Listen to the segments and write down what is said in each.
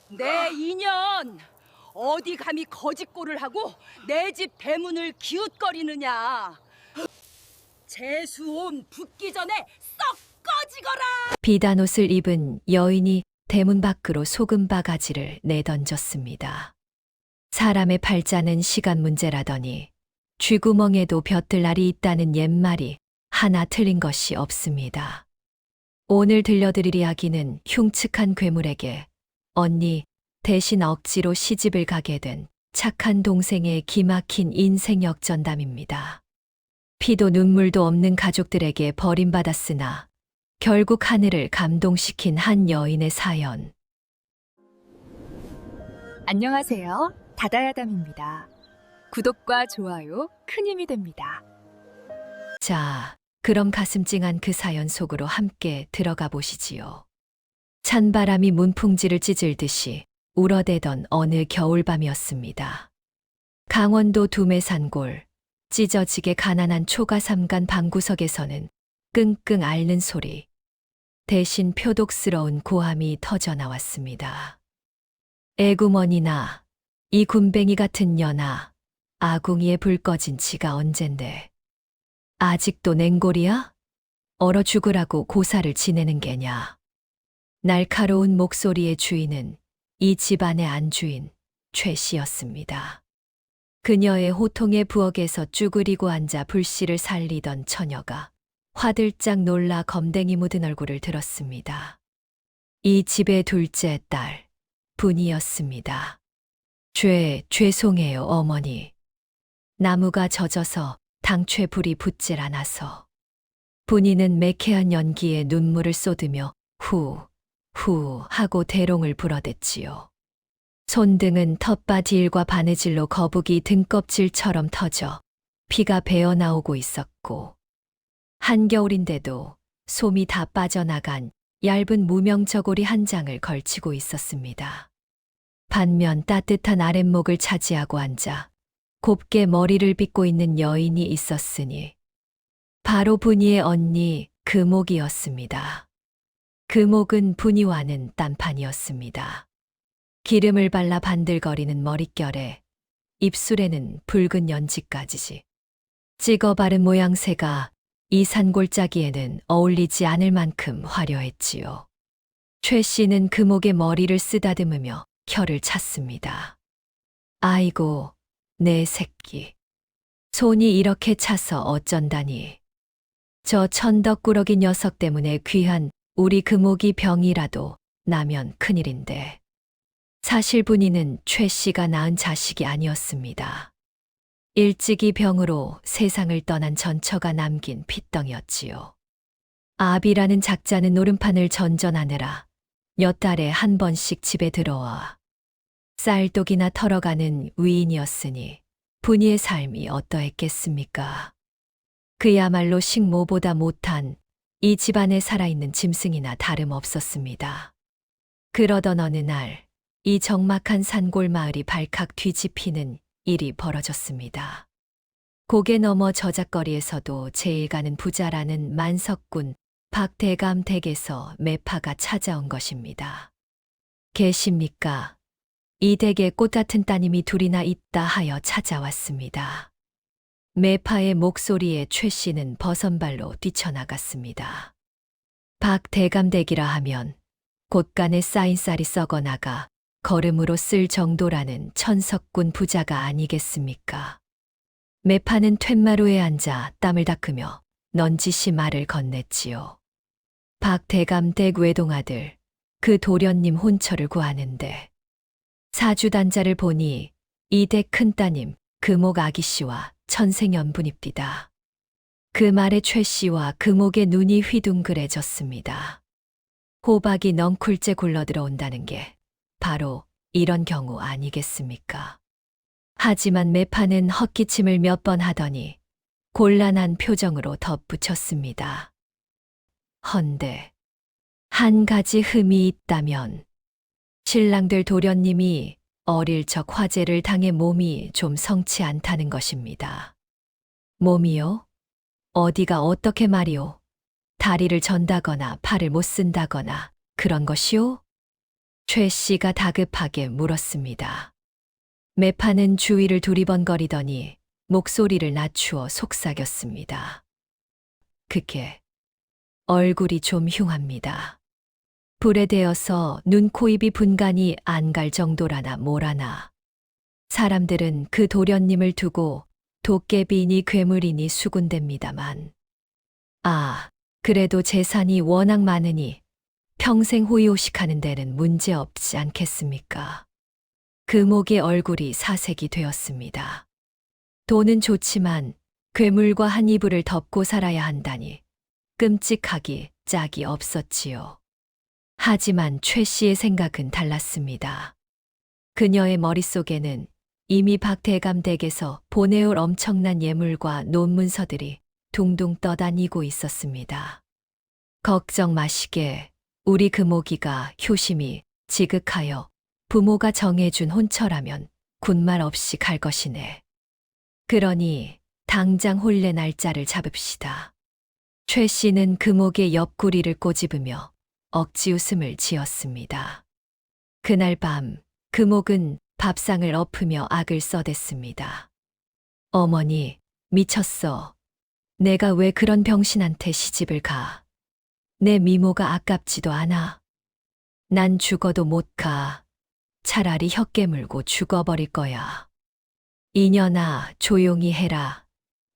내 인연 어디 감히 거짓골을 하고 내 집 대문을 기웃거리느냐. 재수온 붙기 전에 썩 꺼지거라. 비단옷을 입은 여인이 대문 밖으로 소금 바가지를 내던졌습니다. 사람의 팔자는 시간 문제라더니 쥐구멍에도 벼뜰 날이 있다는 옛말이 하나 틀린 것이 없습니다. 오늘 들려드릴 이야기는 흉측한 괴물에게 언니 대신 억지로 시집을 가게 된 착한 동생의 기막힌 인생 역전담입니다. 피도 눈물도 없는 가족들에게 버림받았으나 결국 하늘을 감동시킨 한 여인의 사연. 안녕하세요. 다다야담입니다. 구독과 좋아요 큰 힘이 됩니다. 자, 그럼 가슴 찡한 그 사연 속으로 함께 들어가 보시지요. 찬바람이 문풍지를 찢을듯이 울어대던 어느 겨울밤이었습니다. 강원도 두매산골, 찢어지게 가난한 초가삼간 방구석에서는 끙끙 앓는 소리, 대신 표독스러운 고함이 터져 나왔습니다. 애구머니나, 이 군뱅이 같은 년아, 아궁이에 불 꺼진 지가 언젠데. 아직도 냉골이야? 얼어 죽으라고 고사를 지내는 게냐. 날카로운 목소리의 주인은 이 집안의 안주인 최 씨였습니다. 그녀의 호통의 부엌에서 쭈그리고 앉아 불씨를 살리던 처녀가 화들짝 놀라 검댕이 묻은 얼굴을 들었습니다. 이 집의 둘째 딸, 분이었습니다. 죄송해요, 어머니. 나무가 젖어서 당최 불이 붙질 않아서. 분이는 매캐한 연기에 눈물을 쏟으며 후 하고 대롱을 불어댔지요. 손등은 텃밭 일과 바느질로 거북이 등껍질처럼 터져 피가 배어나오고 있었고, 한겨울인데도 솜이 다 빠져나간 얇은 무명 저고리 한 장을 걸치고 있었습니다. 반면 따뜻한 아랫목을 차지하고 앉아 곱게 머리를 빗고 있는 여인이 있었으니 바로 분이의 언니 금옥이었습니다. 금옥은 분이와는 딴판이었습니다. 기름을 발라 반들거리는 머릿결에 입술에는 붉은 연지까지지. 찍어 바른 모양새가 이 산골짜기에는 어울리지 않을 만큼 화려했지요. 최 씨는 금옥의 머리를 쓰다듬으며 혀를 찼습니다. 아이고, 내 새끼. 손이 이렇게 차서 어쩐다니. 저 천덕꾸러기 녀석 때문에 귀한 우리 금옥이 병이라도 나면 큰일인데. 사실 분이는 최 씨가 낳은 자식이 아니었습니다. 일찍이 병으로 세상을 떠난 전처가 남긴 핏덩이였지요. 아비라는 작자는 노름판을 전전하느라 몇 달에 한 번씩 집에 들어와 쌀독이나 털어가는 위인이었으니 분이의 삶이 어떠했겠습니까? 그야말로 식모보다 못한 이 집안에 살아있는 짐승이나 다름없었습니다. 그러던 어느 날, 이 적막한 산골 마을이 발칵 뒤집히는 일이 벌어졌습니다. 고개 너머 저작거리에서도 제일 가는 부자라는 만석군 박대감 댁에서 매파가 찾아온 것입니다. 계십니까? 이 댁에 꽃 같은 따님이 둘이나 있다 하여 찾아왔습니다. 매파의 목소리에 최 씨는 버선발로 뛰쳐나갔습니다. 박대감 댁이라 하면 곳간에 쌓인 쌀이 썩어나가 걸음으로 쓸 정도라는 천석군 부자가 아니겠습니까? 매파는 툇마루에 앉아 땀을 닦으며 넌지시 말을 건넸지요. 박대감 댁 외동아들, 그 도련님 혼처를 구하는데 사주단자를 보니 이 댁 큰따님 금옥 아기씨와 천생연분입디다. 그 말에 최 씨와 금옥의 눈이 휘둥그레졌습니다. 호박이 넝쿨째 굴러들어온다는 게 바로 이런 경우 아니겠습니까? 하지만 매파는 헛기침을 몇 번 하더니 곤란한 표정으로 덧붙였습니다. 헌데 한 가지 흠이 있다면 신랑들 도련님이 어릴 적 화재를 당해 몸이 좀 성치 않다는 것입니다. 몸이요? 어디가 어떻게 말이오? 다리를 전다거나 팔을 못 쓴다거나 그런 것이오? 최 씨가 다급하게 물었습니다. 매파는 주위를 두리번거리더니 목소리를 낮추어 속삭였습니다. 그게 얼굴이 좀 흉합니다. 불에 대어서 눈, 코, 입이 분간이 안 갈 정도라나 뭐라나. 사람들은 그 도련님을 두고 도깨비니 괴물이니 수군댑니다만. 아, 그래도 재산이 워낙 많으니 평생 호의호식하는 데는 문제 없지 않겠습니까? 금옥의 얼굴이 사색이 되었습니다. 돈은 좋지만 괴물과 한 이불을 덮고 살아야 한다니 끔찍하기 짝이 없었지요. 하지만 최 씨의 생각은 달랐습니다. 그녀의 머릿속에는 이미 박대감 댁에서 보내올 엄청난 예물과 논문서들이 둥둥 떠다니고 있었습니다. 걱정 마시게, 우리 금옥이가 효심이 지극하여 부모가 정해준 혼처라면 군말 없이 갈 것이네. 그러니 당장 혼례 날짜를 잡읍시다. 최 씨는 금옥의 옆구리를 꼬집으며 억지 웃음을 지었습니다. 그날 밤 금옥은 밥상을 엎으며 악을 써댔습니다. 어머니, 미쳤어. 내가 왜 그런 병신한테 시집을 가. 내 미모가 아깝지도 않아. 난 죽어도 못 가. 차라리 혀 깨물고 죽어버릴 거야. 이년아, 조용히 해라.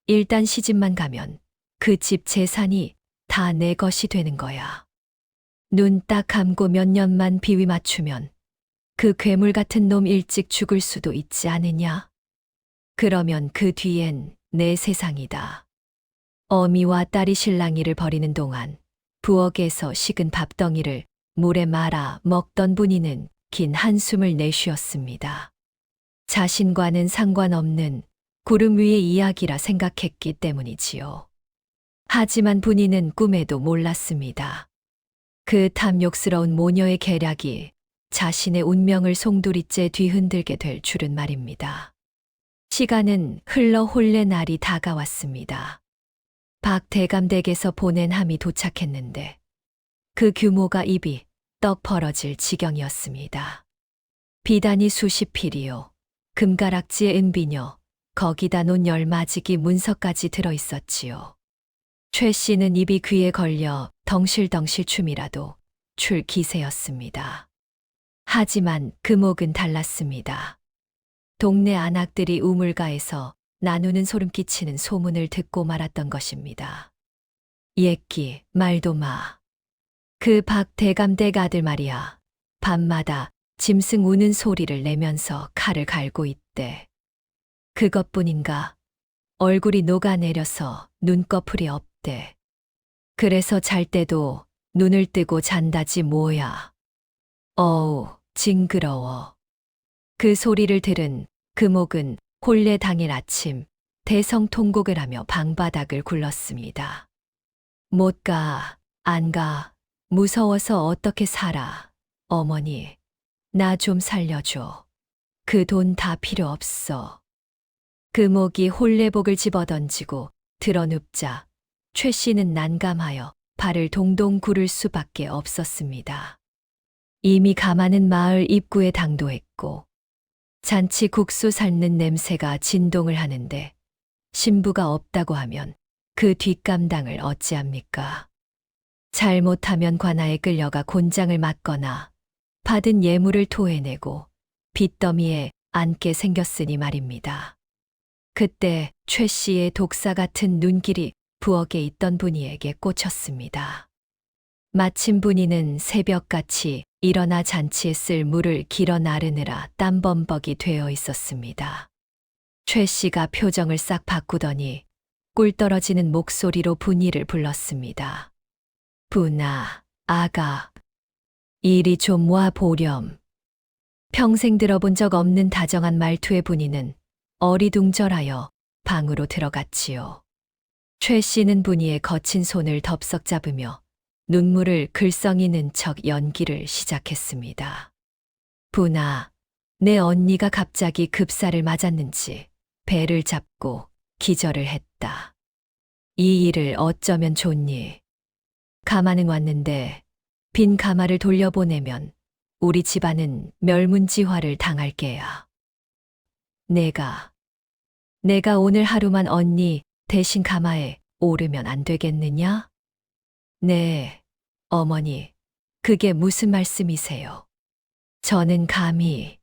일단 시집만 가면 그 집 재산이 다 내 것이 되는 거야. 눈 딱 감고 몇 년만 비위 맞추면 그 괴물 같은 놈 일찍 죽을 수도 있지 않으냐? 그러면 그 뒤엔 내 세상이다. 어미와 딸이 실랑이를 벌이는 동안 부엌에서 식은 밥덩이를 물에 말아 먹던 분이는 긴 한숨을 내쉬었습니다. 자신과는 상관없는 구름 위의 이야기라 생각했기 때문이지요. 하지만 분이는 꿈에도 몰랐습니다. 그 탐욕스러운 모녀의 계략이 자신의 운명을 송두리째 뒤흔들게 될 줄은 말입니다. 시간은 흘러 혼례 날이 다가왔습니다. 박 대감댁에서 보낸 함이 도착했는데 그 규모가 입이 떡 벌어질 지경이었습니다. 비단이 수십 필이요. 금가락지의 은비녀, 거기다 논 열마지기 문서까지 들어있었지요. 최 씨는 입이 귀에 걸려 덩실덩실 춤이라도 출 기세였습니다. 하지만 금옥은 달랐습니다. 동네 안악들이 우물가에서 나누는 소름 끼치는 소문을 듣고 말았던 것입니다. 예끼, 말도 마. 그 박 대감댁 아들 말이야. 밤마다 짐승 우는 소리를 내면서 칼을 갈고 있대. 그것뿐인가? 얼굴이 녹아내려서 눈꺼풀이 없대. 그래서 잘 때도 눈을 뜨고 잔다지 뭐야. 어우, 징그러워. 그 소리를 들은 금옥은 혼례 당일 아침 대성통곡을 하며 방바닥을 굴렀습니다. 못 가, 안 가, 무서워서 어떻게 살아. 어머니, 나 좀 살려줘. 그 돈 다 필요 없어. 금옥이 혼례복을 집어던지고 드러눕자 최 씨는 난감하여 발을 동동 구를 수밖에 없었습니다. 이미 가마는 마을 입구에 당도했고 잔치 국수 삶는 냄새가 진동을 하는데 신부가 없다고 하면 그 뒷감당을 어찌합니까? 잘못하면 관아에 끌려가 곤장을 맞거나 받은 예물을 토해내고 빚더미에 앉게 생겼으니 말입니다. 그때 최 씨의 독사 같은 눈길이 부엌에 있던 분이에게 꽂혔습니다. 마침 분이는 새벽같이 일어나 잔치에 쓸 물을 길어 나르느라 땀범벅이 되어 있었습니다. 최 씨가 표정을 싹 바꾸더니 꿀 떨어지는 목소리로 분이를 불렀습니다. 분아, 아가, 이리 좀 와 보렴. 평생 들어본 적 없는 다정한 말투의 분이는 어리둥절하여 방으로 들어갔지요. 최 씨는 분이의 거친 손을 덥석 잡으며 눈물을 글썽이는 척 연기를 시작했습니다. 분아, 내 언니가 갑자기 급사를 맞았는지 배를 잡고 기절을 했다. 이 일을 어쩌면 좋니? 가마는 왔는데 빈 가마를 돌려보내면 우리 집안은 멸문지화를 당할 게야. 내가 오늘 하루만 언니 대신 가마에 오르면 안 되겠느냐? 네, 어머니, 그게 무슨 말씀이세요? 저는 감히.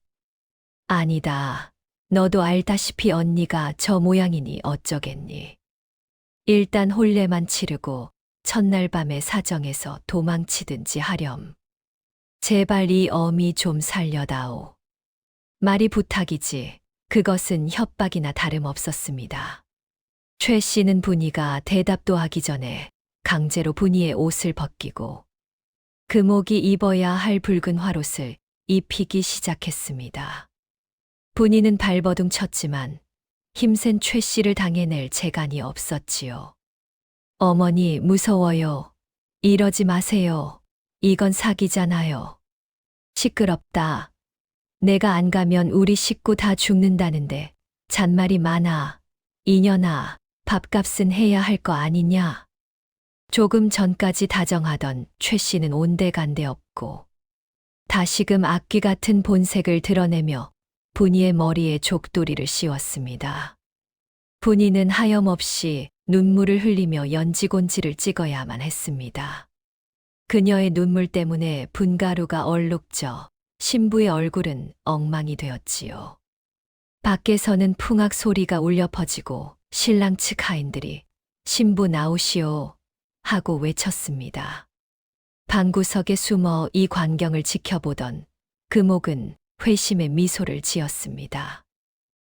아니다. 너도 알다시피 언니가 저 모양이니 어쩌겠니. 일단 혼례만 치르고 첫날 밤에 사정해서 도망치든지 하렴. 제발 이 어미 좀 살려다오. 말이 부탁이지 그것은 협박이나 다름없었습니다. 최 씨는 분이가 대답도 하기 전에 강제로 분이의 옷을 벗기고 금옥이 입어야 할 붉은 화롯을 입히기 시작했습니다. 분이는 발버둥 쳤지만 힘센 최 씨를 당해낼 재간이 없었지요. 어머니 무서워요. 이러지 마세요. 이건 사기잖아요. 시끄럽다. 내가 안 가면 우리 식구 다 죽는다는데 잔말이 많아. 이년아, 밥값은 해야 할 거 아니냐. 조금 전까지 다정하던 최 씨는 온데간데 없고 다시금 악귀 같은 본색을 드러내며 분이의 머리에 족도리를 씌웠습니다. 분이는 하염없이 눈물을 흘리며 연지곤지를 찍어야만 했습니다. 그녀의 눈물 때문에 분가루가 얼룩져 신부의 얼굴은 엉망이 되었지요. 밖에서는 풍악 소리가 울려 퍼지고 신랑 측 하인들이 신부 나오시오 하고 외쳤습니다. 방구석에 숨어 이 광경을 지켜보던 금옥은 회심의 미소를 지었습니다.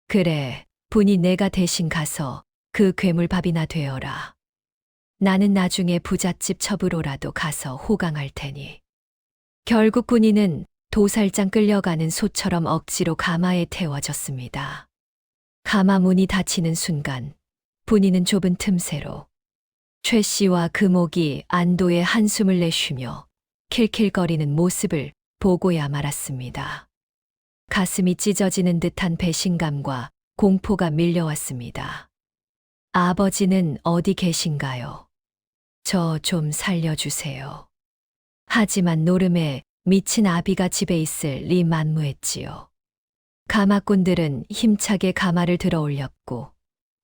그래, 분이 내가 대신 가서 그 괴물밥이나 되어라. 나는 나중에 부잣집 첩으로라도 가서 호강할 테니. 결국 분이는 도살장 끌려가는 소처럼 억지로 가마에 태워졌습니다. 가마 문이 닫히는 순간 분이는 좁은 틈새로 최 씨와 금옥이 안도의 한숨을 내쉬며 킬킬거리는 모습을 보고야 말았습니다. 가슴이 찢어지는 듯한 배신감과 공포가 밀려왔습니다. 아버지는 어디 계신가요? 저 좀 살려주세요. 하지만 노름에 미친 아비가 집에 있을 리 만무했지요. 가마꾼들은 힘차게 가마를 들어 올렸고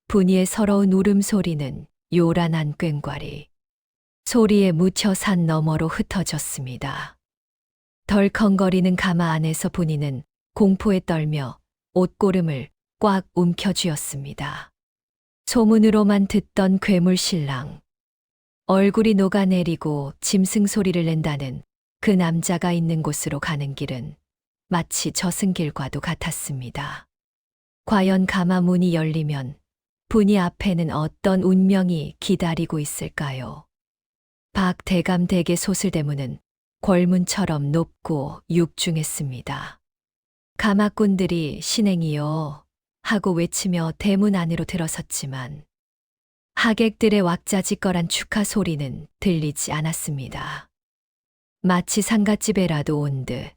분이의 서러운 울음소리는 요란한 꽹과리. 소리에 묻혀 산 너머로 흩어졌습니다. 덜컹거리는 가마 안에서 분이는 공포에 떨며 옷고름을 꽉 움켜쥐었습니다. 소문으로만 듣던 괴물 신랑. 얼굴이 녹아내리고 짐승 소리를 낸다는 그 남자가 있는 곳으로 가는 길은 마치 저승길과도 같았습니다. 과연 가마 문이 열리면 분이 앞에는 어떤 운명이 기다리고 있을까요? 박대감 댁의 소슬대문은 궐문처럼 높고 육중했습니다. 가마꾼들이 신행이요 하고 외치며 대문 안으로 들어섰지만 하객들의 왁자지껄한 축하 소리는 들리지 않았습니다. 마치 상갓집에라도 온 듯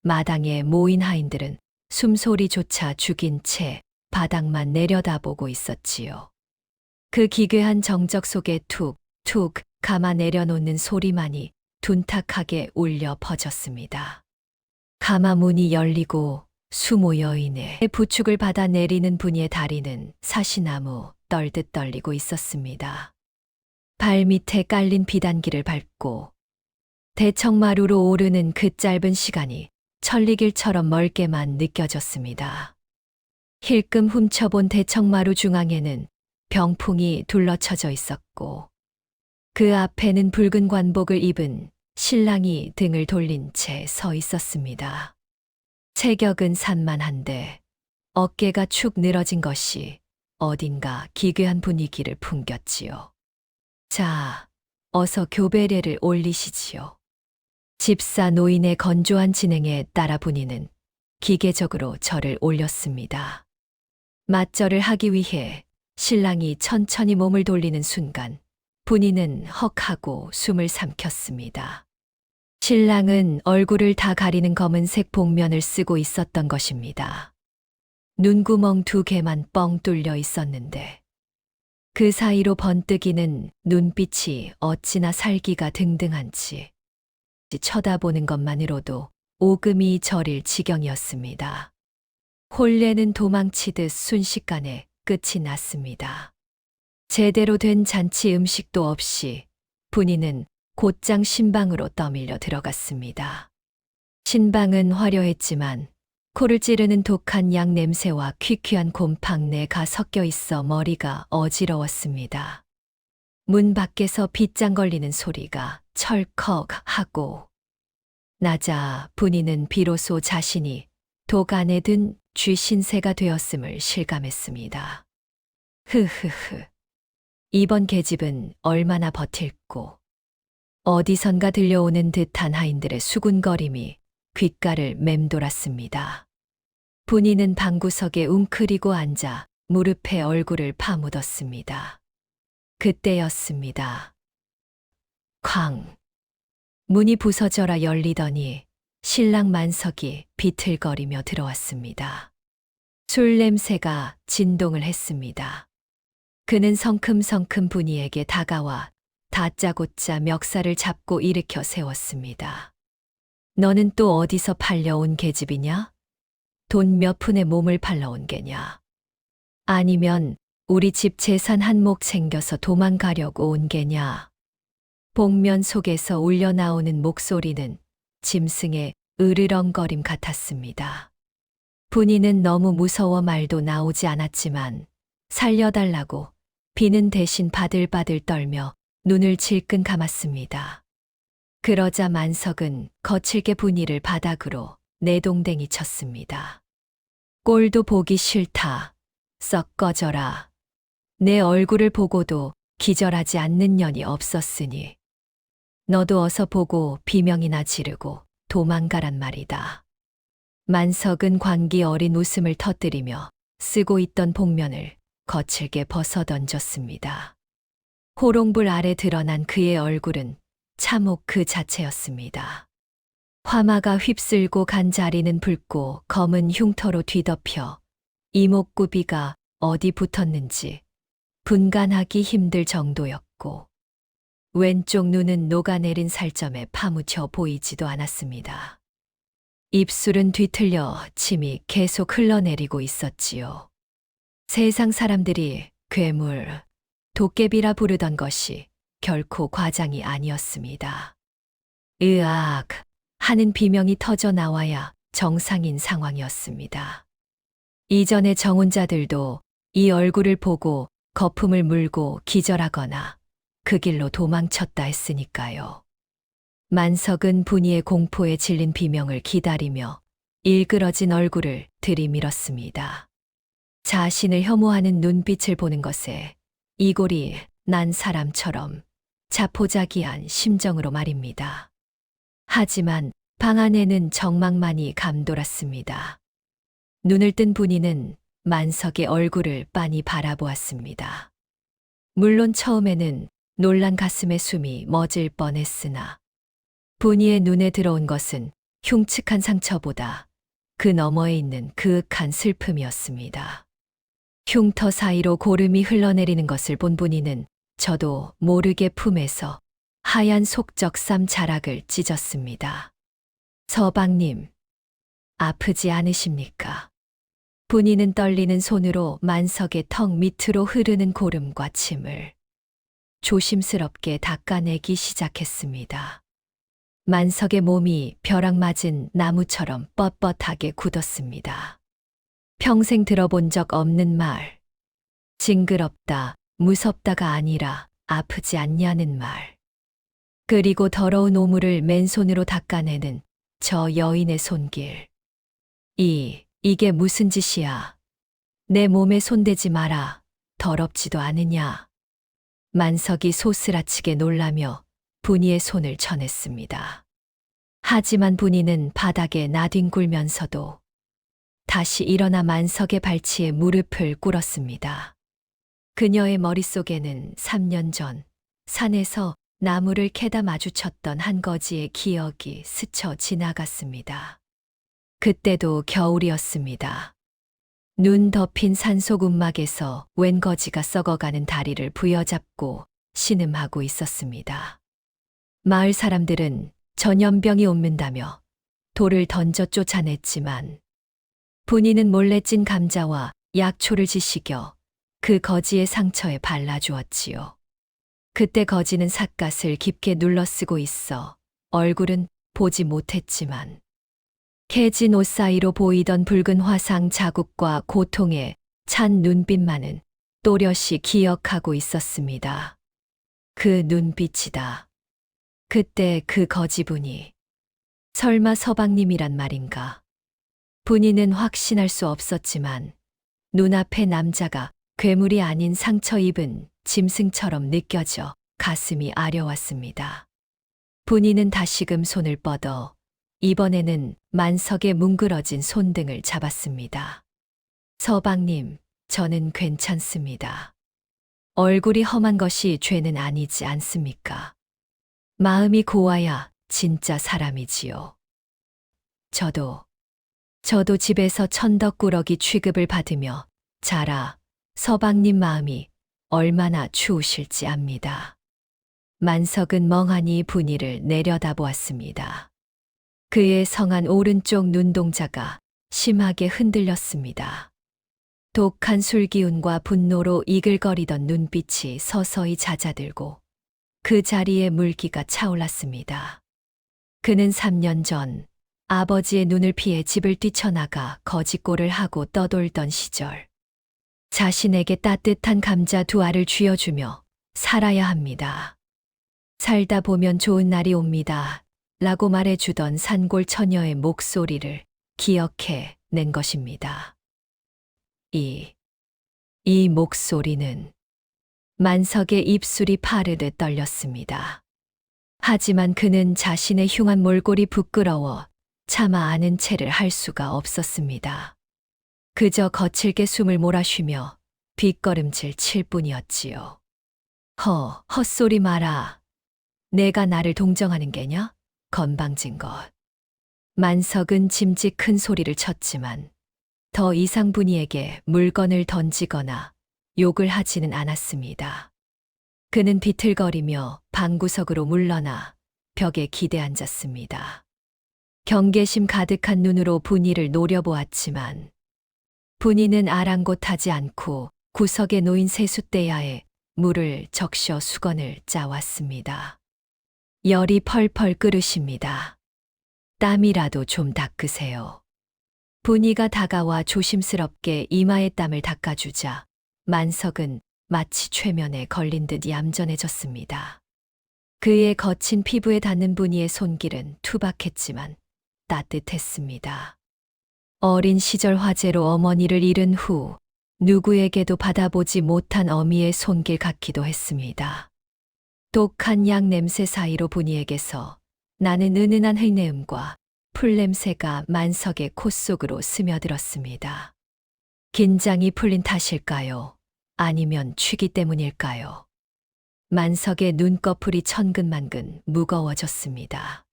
마당에 모인 하인들은 숨소리조차 죽인 채 바닥만 내려다보고 있었지요. 그 기괴한 정적 속에 툭툭 가마 내려놓는 소리만이 둔탁하게 울려 퍼졌습니다. 가마 문이 열리고 수모 여인의 부축을 받아 내리는 분이의 다리는 사시나무 떨듯 떨리고 있었습니다. 발밑에 깔린 비단길을 밟고 대청마루로 오르는 그 짧은 시간이 천리길처럼 멀게만 느껴졌습니다. 힐끔 훔쳐본 대청마루 중앙에는 병풍이 둘러쳐져 있었고 그 앞에는 붉은 관복을 입은 신랑이 등을 돌린 채 서 있었습니다. 체격은 산만한데 어깨가 축 늘어진 것이 어딘가 기괴한 분위기를 풍겼지요. 자, 어서 교배례를 올리시지요. 집사 노인의 건조한 진행에 따라 분이는 기계적으로 절을 올렸습니다. 맞절을 하기 위해 신랑이 천천히 몸을 돌리는 순간 분이는 헉하고 숨을 삼켰습니다. 신랑은 얼굴을 다 가리는 검은색 복면을 쓰고 있었던 것입니다. 눈구멍 2개만 뻥 뚫려 있었는데 그 사이로 번뜩이는 눈빛이 어찌나 살기가 등등한지 쳐다보는 것만으로도 오금이 저릴 지경이었습니다. 혼례는 도망치듯 순식간에 끝이 났습니다. 제대로 된 잔치 음식도 없이 분이는 곧장 신방으로 떠밀려 들어갔습니다. 신방은 화려했지만 코를 찌르는 독한 약 냄새와 퀴퀴한 곰팡내가 섞여 있어 머리가 어지러웠습니다. 문 밖에서 빗장 걸리는 소리가 철컥하고 나자 분이는 비로소 자신이 독 안에 든 쥐신새가 되었음을 실감했습니다. 흐흐흐. 이번 계집은 얼마나 버틸고 어디선가 들려오는 듯한 하인들의 수군거림이 귓가를 맴돌았습니다. 분이는 방구석에 웅크리고 앉아 무릎에 얼굴을 파묻었습니다. 그때였습니다. 쾅! 문이 부서져라 열리더니 신랑 만석이 비틀거리며 들어왔습니다. 술 냄새가 진동을 했습니다. 그는 성큼성큼 분이에게 다가와 다짜고짜 멱살을 잡고 일으켜 세웠습니다. 너는 또 어디서 팔려온 계집이냐? 돈 몇 푼에 몸을 팔러온 게냐? 아니면 우리 집 재산 한 몫 챙겨서 도망가려고 온 게냐? 복면 속에서 울려나오는 목소리는 짐승의 으르렁거림 같았습니다. 분이는 너무 무서워 말도 나오지 않았지만 살려달라고 비는 대신 바들바들 떨며 눈을 질끈 감았습니다. 그러자 만석은 거칠게 분이를 바닥으로 내동댕이 쳤습니다. 꼴도 보기 싫다. 썩 꺼져라. 내 얼굴을 보고도 기절하지 않는 년이 없었으니 너도 어서 보고 비명이나 지르고 도망가란 말이다. 만석은 광기 어린 웃음을 터뜨리며 쓰고 있던 복면을 거칠게 벗어던졌습니다. 호롱불 아래 드러난 그의 얼굴은 참혹 그 자체였습니다. 화마가 휩쓸고 간 자리는 붉고 검은 흉터로 뒤덮여 이목구비가 어디 붙었는지 분간하기 힘들 정도였고 왼쪽 눈은 녹아내린 살점에 파묻혀 보이지도 않았습니다. 입술은 뒤틀려 침이 계속 흘러내리고 있었지요. 세상 사람들이 괴물, 도깨비라 부르던 것이 결코 과장이 아니었습니다. 으악 하는 비명이 터져 나와야 정상인 상황이었습니다. 이전의 정혼자들도 이 얼굴을 보고 거품을 물고 기절하거나 그 길로 도망쳤다 했으니까요. 만석은 분이의 공포에 질린 비명을 기다리며 일그러진 얼굴을 들이밀었습니다. 자신을 혐오하는 눈빛을 보는 것에 이골이 난 사람처럼 자포자기한 심정으로 말입니다. 하지만 방 안에는 정막만이 감돌았습니다. 눈을 뜬 분이는 만석의 얼굴을 빤히 바라보았습니다. 물론 처음에는 놀란 가슴에 숨이 멎을 뻔했으나 분이의 눈에 들어온 것은 흉측한 상처보다 그 너머에 있는 그윽한 슬픔이었습니다. 흉터 사이로 고름이 흘러내리는 것을 본 분이는 저도 모르게 품에서 하얀 속적삼 자락을 찢었습니다. 서방님, 아프지 않으십니까? 분이는 떨리는 손으로 만석의 턱 밑으로 흐르는 고름과 침을 조심스럽게 닦아내기 시작했습니다. 만석의 몸이 벼락 맞은 나무처럼 뻣뻣하게 굳었습니다. 평생 들어본 적 없는 말. 징그럽다, 무섭다가 아니라 아프지 않냐는 말. 그리고 더러운 오물을 맨손으로 닦아내는 저 여인의 손길. 이게 무슨 짓이야? 내 몸에 손대지 마라. 더럽지도 않으냐? 만석이 소스라치게 놀라며 분이의 손을 쳐냈습니다. 하지만 분이는 바닥에 나뒹굴면서도 다시 일어나 만석의 발치에 무릎을 꿇었습니다. 그녀의 머릿속에는 3년 전 산에서 나무를 캐다 마주쳤던 한 거지의 기억이 스쳐 지나갔습니다. 그때도 겨울이었습니다. 눈 덮인 산속 움막에서 웬 거지가 썩어가는 다리를 부여잡고 신음하고 있었습니다. 마을 사람들은 전염병이 옮는다며 돌을 던져 쫓아냈지만 분이는 몰래 찐 감자와 약초를 지식여 그 거지의 상처에 발라주었지요. 그때 거지는 삿갓을 깊게 눌러쓰고 있어 얼굴은 보지 못했지만 캐진 옷 사이로 보이던 붉은 화상 자국과 고통에 찬 눈빛만은 또렷이 기억하고 있었습니다. 그 눈빛이다. 그때 그 거지분이 설마 서방님이란 말인가? 분이는 확신할 수 없었지만 눈앞의 남자가 괴물이 아닌 상처 입은 짐승처럼 느껴져 가슴이 아려왔습니다. 분이는 다시금 손을 뻗어 이번에는 만석의 뭉그러진 손등을 잡았습니다. 서방님, 저는 괜찮습니다. 얼굴이 험한 것이 죄는 아니지 않습니까? 마음이 고와야 진짜 사람이지요. 저도 집에서 천덕꾸러기 취급을 받으며 자라 서방님 마음이 얼마나 추우실지 압니다. 만석은 멍하니 분이를 내려다보았습니다. 그의 성한 오른쪽 눈동자가 심하게 흔들렸습니다. 독한 술기운과 분노로 이글거리던 눈빛이 서서히 잦아들고 그 자리에 물기가 차올랐습니다. 그는 3년 전 아버지의 눈을 피해 집을 뛰쳐나가 거짓골을 하고 떠돌던 시절 자신에게 따뜻한 감자 2알을 쥐어주며 살아야 합니다. 살다 보면 좋은 날이 옵니다. 라고 말해주던 산골 처녀의 목소리를 기억해 낸 것입니다. 이 목소리는 만석의 입술이 파르르 떨렸습니다. 하지만 그는 자신의 흉한 몰골이 부끄러워 차마 아는 체를 할 수가 없었습니다. 그저 거칠게 숨을 몰아쉬며 뒷걸음질 칠 뿐이었지요. 헛소리 마라. 내가 나를 동정하는 게냐? 건방진 것. 만석은 짐짓 큰 소리를 쳤지만 더 이상 분이에게 물건을 던지거나 욕을 하지는 않았습니다. 그는 비틀거리며 방구석으로 물러나 벽에 기대앉았습니다. 경계심 가득한 눈으로 분이를 노려보았지만 분이는 아랑곳하지 않고 구석에 놓인 세숫대야에 물을 적셔 수건을 짜왔습니다. 열이 펄펄 끓으십니다. 땀이라도 좀 닦으세요. 분이가 다가와 조심스럽게 이마에 땀을 닦아주자 만석은 마치 최면에 걸린 듯 얌전해졌습니다. 그의 거친 피부에 닿는 분이의 손길은 투박했지만 따뜻했습니다. 어린 시절 화재로 어머니를 잃은 후 누구에게도 받아보지 못한 어미의 손길 같기도 했습니다. 독한 약 냄새 사이로 분이에게서 나는 은은한 흙내음과 풀냄새가 만석의 콧속으로 스며들었습니다. 긴장이 풀린 탓일까요? 아니면 취기 때문일까요? 만석의 눈꺼풀이 천근만근 무거워졌습니다.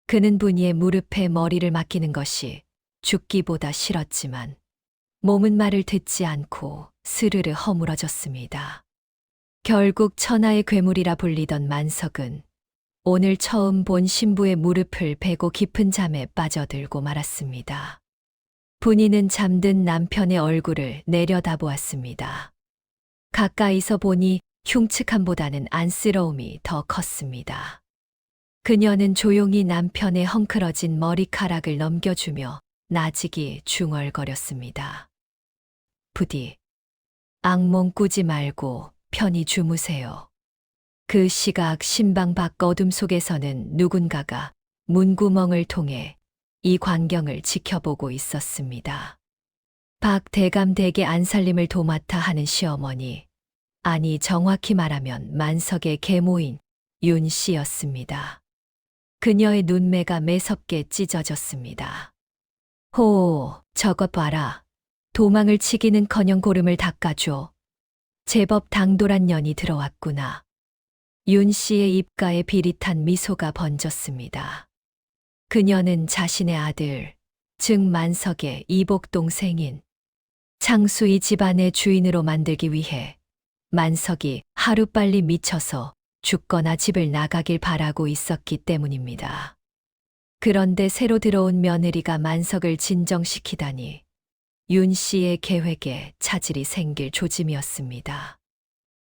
그는 분이의 무릎에 머리를 맡기는 것이 죽기보다 싫었지만 몸은 말을 듣지 않고 스르르 허물어졌습니다. 결국 천하의 괴물이라 불리던 만석은 오늘 처음 본 신부의 무릎을 베고 깊은 잠에 빠져들고 말았습니다. 분이는 잠든 남편의 얼굴을 내려다보았습니다. 가까이서 보니 흉측함보다는 안쓰러움이 더 컸습니다. 그녀는 조용히 남편의 헝클어진 머리카락을 넘겨주며 나직이 중얼거렸습니다. 부디 악몽 꾸지 말고 편히 주무세요. 그 시각 신방 밖 어둠 속에서는 누군가가 문구멍을 통해 이 광경을 지켜보고 있었습니다. 박 대감 댁의 안살림을 도맡아 하는 시어머니, 아니 정확히 말하면 만석의 계모인 윤 씨였습니다. 그녀의 눈매가 매섭게 찢어졌습니다. 호, 저것 봐라. 도망을 치기는커녕 고름을 닦아줘. 제법 당돌한 년이 들어왔구나. 윤 씨의 입가에 비릿한 미소가 번졌습니다. 그녀는 자신의 아들, 즉 만석의 이복 동생인 창수이 집안의 주인으로 만들기 위해 만석이 하루빨리 미쳐서 죽거나 집을 나가길 바라고 있었기 때문입니다. 그런데 새로 들어온 며느리가 만석을 진정시키다니 윤 씨의 계획에 차질이 생길 조짐이었습니다.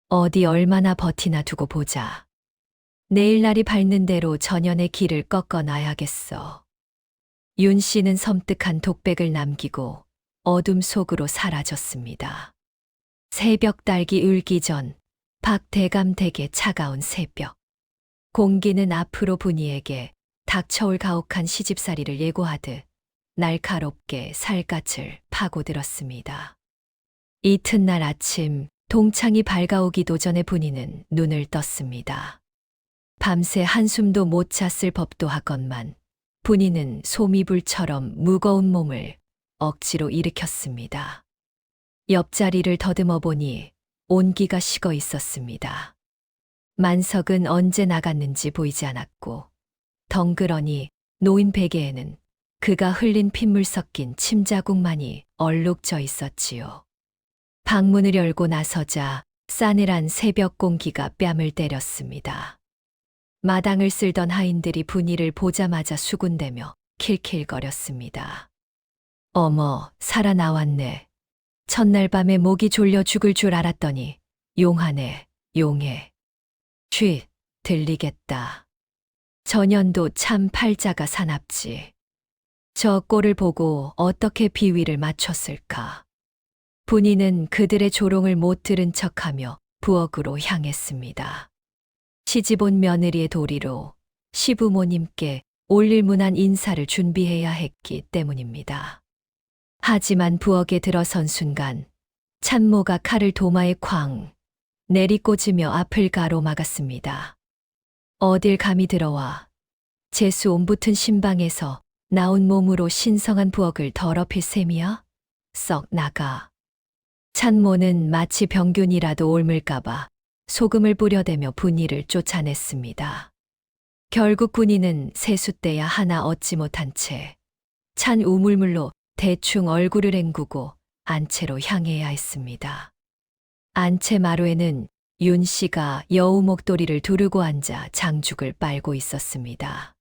어디 얼마나 버티나 두고 보자. 내일 날이 밝는 대로 전연의 길을 꺾어놔야겠어. 윤 씨는 섬뜩한 독백을 남기고 어둠 속으로 사라졌습니다. 새벽 달기 울기 전 박대감 댁의 차가운 새벽. 공기는 앞으로 분이에게 닥쳐올 가혹한 시집살이를 예고하듯 날카롭게 살갗을 파고들었습니다. 이튿날 아침 동창이 밝아오기도 전에 분이는 눈을 떴습니다. 밤새 한숨도 못 잤을 법도 하건만 분이는 소미불처럼 무거운 몸을 억지로 일으켰습니다. 옆자리를 더듬어 보니 온기가 식어 있었습니다. 만석은 언제 나갔는지 보이지 않았고 덩그러니 놓인 베개에는 그가 흘린 핏물 섞인 침자국만이 얼룩져 있었지요. 방문을 열고 나서자 싸늘한 새벽 공기가 뺨을 때렸습니다. 마당을 쓸던 하인들이 분이를 보자마자 수군대며 킬킬거렸습니다. 어머, 살아나왔네. 첫날 밤에 목이 졸려 죽을 줄 알았더니 용하네, 용해. 쉿, 들리겠다. 전년도 참 팔자가 사납지. 저 꼴을 보고 어떻게 비위를 맞췄을까. 분이는 그들의 조롱을 못 들은 척하며 부엌으로 향했습니다. 시집온 며느리의 도리로 시부모님께 올릴 문안 인사를 준비해야 했기 때문입니다. 하지만 부엌에 들어선 순간 찬모가 칼을 도마에 쾅 내리꽂으며 앞을 가로막았습니다. 어딜 감히 들어와. 재수 옴붙은 신방에서 나온 몸으로 신성한 부엌을 더럽힐 셈이야? 썩 나가. 찬모는 마치 병균이라도 옮을까봐 소금을 뿌려대며 분이를 쫓아냈습니다. 결국 분이는 세숫대야 하나 얻지 못한 채 찬 우물물로 대충 얼굴을 헹구고 안채로 향해야 했습니다. 안채 마루에는 윤 씨가 여우 목도리를 두르고 앉아 장죽을 빨고 있었습니다.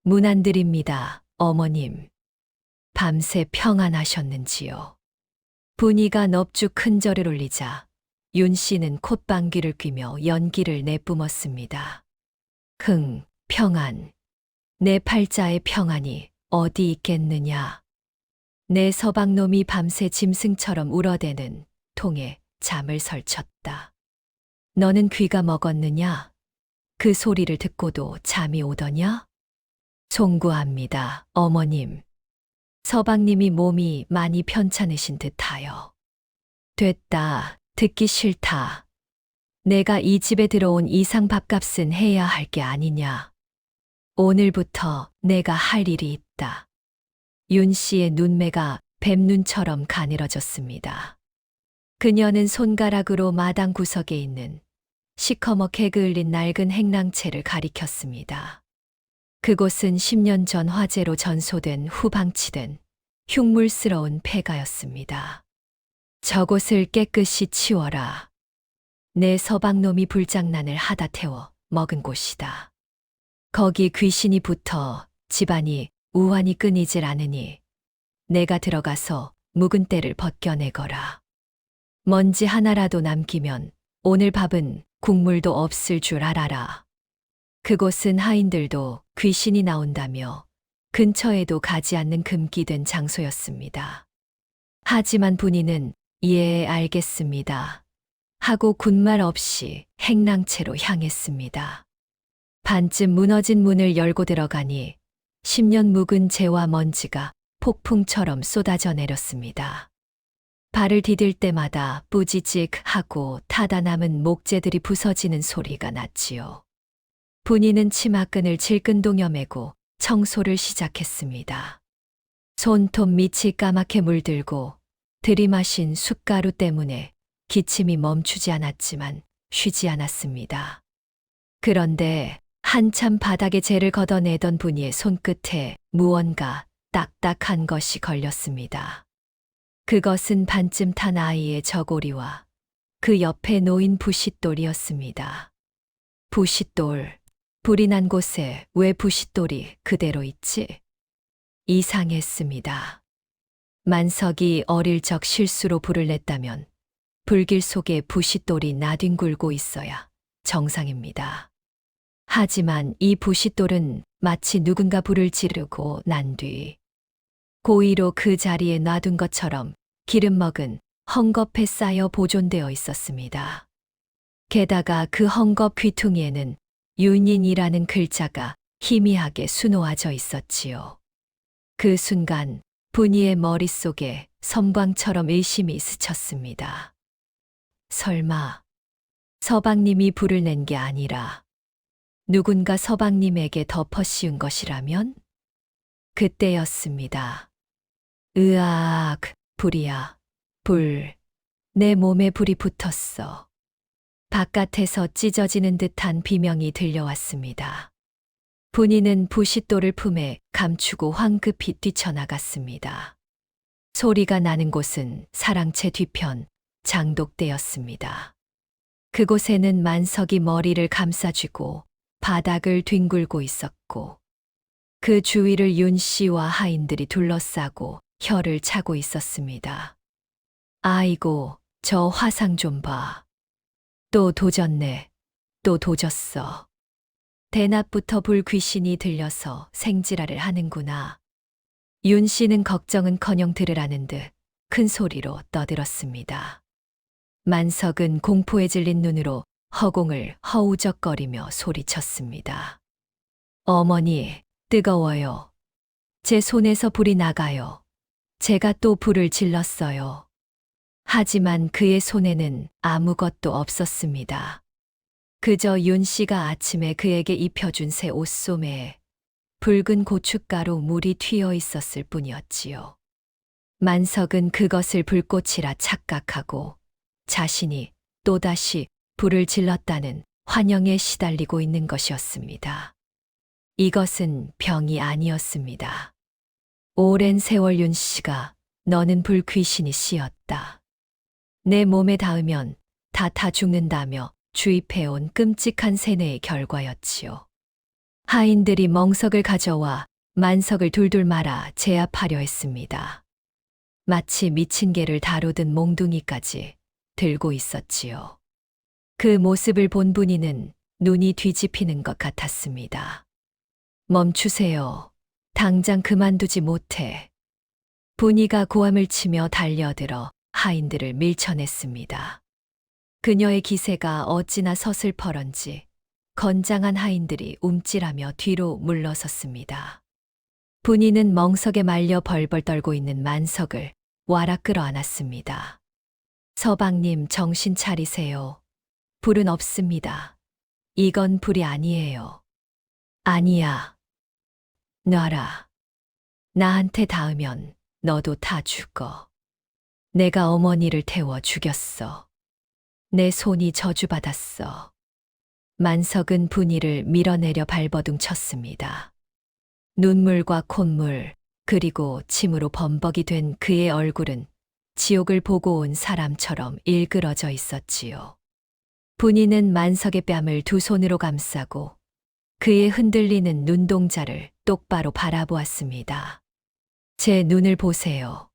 문 안 드립니다, 어머님. 밤새 평안하셨는지요. 분이가 넙죽 큰 절을 올리자 윤 씨는 콧방귀를 뀌며 연기를 내뿜었습니다. 평안. 내 팔자의 평안이 어디 있겠느냐. 내 서방놈이 밤새 짐승처럼 울어대는 통에 잠을 설쳤다. 너는 귀가 먹었느냐? 그 소리를 듣고도 잠이 오더냐? 송구합니다, 어머님. 서방님이 몸이 많이 편찮으신 듯하여. 됐다, 듣기 싫다. 내가 이 집에 들어온 이상 밥값은 해야 할 게 아니냐. 오늘부터 내가 할 일이 있다. 윤 씨의 눈매가 뱀눈처럼 가늘어졌습니다. 그녀는 손가락으로 마당 구석에 있는 시커멓게 그을린 낡은 행랑채를 가리켰습니다. 그곳은 10년 전 화재로 전소된 후방치된 흉물스러운 폐가였습니다. 저곳을 깨끗이 치워라. 내 서방놈이 불장난을 하다 태워 먹은 곳이다. 거기 귀신이 붙어 집안이 우환이 끊이질 않으니 내가 들어가서 묵은 때를 벗겨내거라. 먼지 하나라도 남기면 오늘 밥은 국물도 없을 줄 알아라. 그곳은 하인들도 귀신이 나온다며 근처에도 가지 않는 금기된 장소였습니다. 하지만 분이는 예, 알겠습니다. 하고 군말 없이 행랑채로 향했습니다. 반쯤 무너진 문을 열고 들어가니 10년 묵은 재와 먼지가 폭풍처럼 쏟아져 내렸습니다. 발을 디딜 때마다 뿌지직 하고 타다 남은 목재들이 부서지는 소리가 났지요. 분이는 치마끈을 질끈동여 매고 청소를 시작했습니다. 손톱 밑이 까맣게 물들고 들이마신 숯가루 때문에 기침이 멈추지 않았지만 쉬지 않았습니다. 그런데 한참 바닥에 재를 걷어내던 분이의 손끝에 무언가 딱딱한 것이 걸렸습니다. 그것은 반쯤 탄 아이의 저고리와 그 옆에 놓인 부싯돌이었습니다. 부싯돌, 불이 난 곳에 왜 부싯돌이 그대로 있지? 이상했습니다. 만석이 어릴 적 실수로 불을 냈다면 불길 속에 부싯돌이 나뒹굴고 있어야 정상입니다. 하지만 이 부싯돌은 마치 누군가 불을 지르고 난 뒤 고의로 그 자리에 놔둔 것처럼 기름 먹은 헝겊에 쌓여 보존되어 있었습니다. 게다가 그 헝겊 귀퉁이에는 윤인이라는 글자가 희미하게 수놓아져 있었지요. 그 순간 분이의 머릿속에 섬광처럼 의심이 스쳤습니다. 설마 서방님이 불을 낸 게 아니라 누군가 서방님에게 덮어 씌운 것이라면? 그때였습니다. 으악, 불이야, 불. 내 몸에 불이 붙었어. 바깥에서 찢어지는 듯한 비명이 들려왔습니다. 분이는 부싯돌을 품에 감추고 황급히 뛰쳐나갔습니다. 소리가 나는 곳은 사랑채 뒤편 장독대였습니다. 그곳에는 만석이 머리를 감싸쥐고 바닥을 뒹굴고 있었고 그 주위를 윤 씨와 하인들이 둘러싸고 혀를 차고 있었습니다. 아이고, 저 화상 좀 봐. 또 도졌네. 또 도졌어. 대낮부터 불 귀신이 들려서 생지랄을 하는구나. 윤 씨는 걱정은커녕 들으라는 듯 큰 소리로 떠들었습니다. 만석은 공포에 질린 눈으로 허공을 허우적거리며 소리쳤습니다. 어머니, 뜨거워요. 제 손에서 불이 나가요. 제가 또 불을 질렀어요. 하지만 그의 손에는 아무것도 없었습니다. 그저 윤 씨가 아침에 그에게 입혀준 새 옷소매에 붉은 고춧가루 물이 튀어 있었을 뿐이었지요. 만석은 그것을 불꽃이라 착각하고 자신이 또다시 불을 질렀다는 환영에 시달리고 있는 것이었습니다. 이것은 병이 아니었습니다. 오랜 세월 윤 씨가 너는 불귀신이 씌었다. 내 몸에 닿으면 다 타 죽는다며 주입해온 끔찍한 세뇌의 결과였지요. 하인들이 멍석을 가져와 만석을 둘둘 말아 제압하려 했습니다. 마치 미친 개를 다루듯 몽둥이까지 들고 있었지요. 그 모습을 본 분이는 눈이 뒤집히는 것 같았습니다. 멈추세요. 당장 그만두지 못해. 분이가 고함을 치며 달려들어 하인들을 밀쳐냈습니다. 그녀의 기세가 어찌나 서슬퍼런지 건장한 하인들이 움찔하며 뒤로 물러섰습니다. 분이는 멍석에 말려 벌벌 떨고 있는 만석을 와라 끌어안았습니다. 서방님, 정신 차리세요. 불은 없습니다. 이건 불이 아니에요. 아니야. 놔라. 나한테 닿으면 너도 다 죽어. 내가 어머니를 태워 죽였어. 내 손이 저주받았어. 만석은 분이를 밀어내려 발버둥 쳤습니다. 눈물과 콧물, 그리고 침으로 범벅이 된 그의 얼굴은 지옥을 보고 온 사람처럼 일그러져 있었지요. 분이는 만석의 뺨을 두 손으로 감싸고 그의 흔들리는 눈동자를 똑바로 바라보았습니다. 제 눈을 보세요.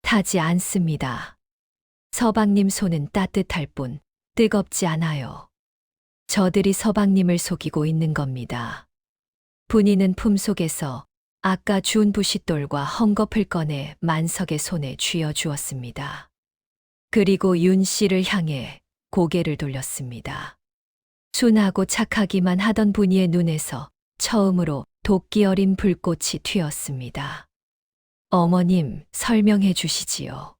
타지 않습니다. 서방님 손은 따뜻할 뿐 뜨겁지 않아요. 저들이 서방님을 속이고 있는 겁니다. 분이는 품속에서 아까 주운 부싯돌과 헝겊을 꺼내 만석의 손에 쥐어 주었습니다. 그리고 윤 씨를 향해 고개를 돌렸습니다. 순하고 착하기만 하던 분이의 눈에서 처음으로 도끼 어린 불꽃이 튀었습니다. 어머님, 설명해 주시지요.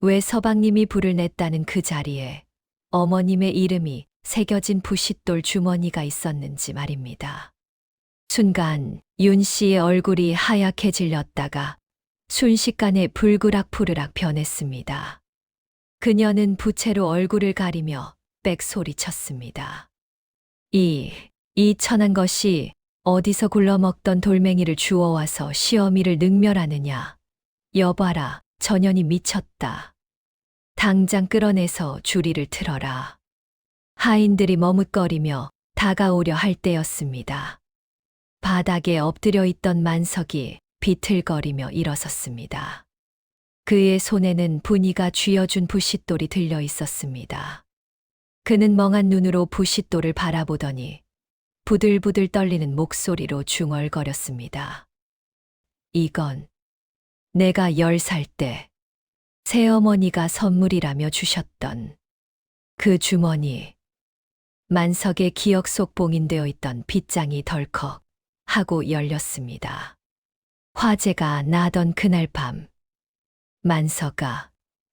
왜 서방님이 불을 냈다는 그 자리에 어머님의 이름이 새겨진 부싯돌 주머니가 있었는지 말입니다. 순간 윤 씨의 얼굴이 하얗게 질렸다가 순식간에 불그락푸르락 변했습니다. 그녀는 부채로 얼굴을 가리며 빽 소리쳤습니다. 이 천한 것이 어디서 굴러먹던 돌멩이를 주워와서 시어미를 능멸하느냐. 여봐라, 전현이 미쳤다. 당장 끌어내서 주리를 틀어라. 하인들이 머뭇거리며 다가오려 할 때였습니다. 바닥에 엎드려 있던 만석이 비틀거리며 일어섰습니다. 그의 손에는 분이가 쥐어준 부싯돌이 들려 있었습니다. 그는 멍한 눈으로 부싯돌을 바라보더니 부들부들 떨리는 목소리로 중얼거렸습니다. 이건 내가 10살 때 새어머니가 선물이라며 주셨던 그 주머니. 만석의 기억 속 봉인되어 있던 빗장이 덜컥 하고 열렸습니다. 화재가 나던 그날 밤, 만석아,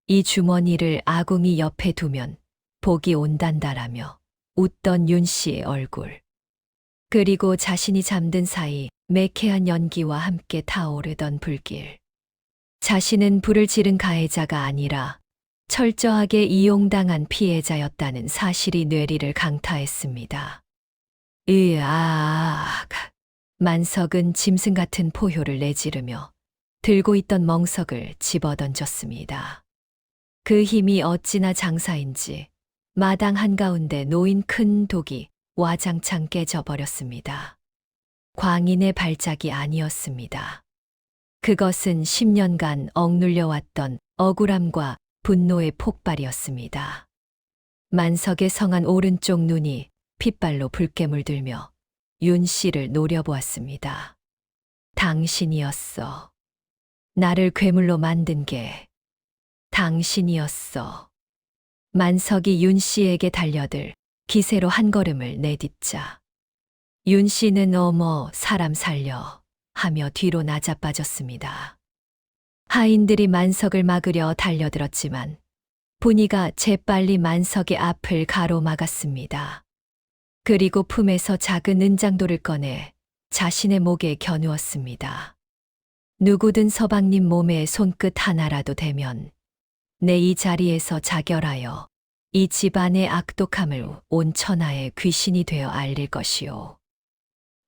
이 주머니를 아궁이 옆에 두면 복이 온단다라며 웃던 윤 씨의 얼굴. 그리고 자신이 잠든 사이 매캐한 연기와 함께 타오르던 불길. 자신은 불을 지른 가해자가 아니라 철저하게 이용당한 피해자였다는 사실이 뇌리를 강타했습니다. 으악! 만석은 짐승 같은 포효를 내지르며 들고 있던 멍석을 집어던졌습니다. 그 힘이 어찌나 장사인지 마당 한가운데 놓인 큰 독이 와장창 깨져버렸습니다. 광인의 발작이 아니었습니다. 그것은 10년간 억눌려왔던 억울함과 분노의 폭발이었습니다. 만석의 성한 오른쪽 눈이 핏발로 붉게 물들며 윤 씨를 노려보았습니다. 당신이었어. 나를 괴물로 만든 게 당신이었어. 만석이 윤 씨에게 달려들 기세로 한 걸음을 내딛자 윤 씨는 어머 사람 살려 하며 뒤로 나자빠졌습니다. 하인들이 만석을 막으려 달려들었지만 분이가 재빨리 만석의 앞을 가로막았습니다. 그리고 품에서 작은 은장도를 꺼내 자신의 목에 겨누었습니다. 누구든 서방님 몸에 손끝 하나라도 대면 내 이 자리에서 자결하여 이 집안의 악독함을 온 천하의 귀신이 되어 알릴 것이오.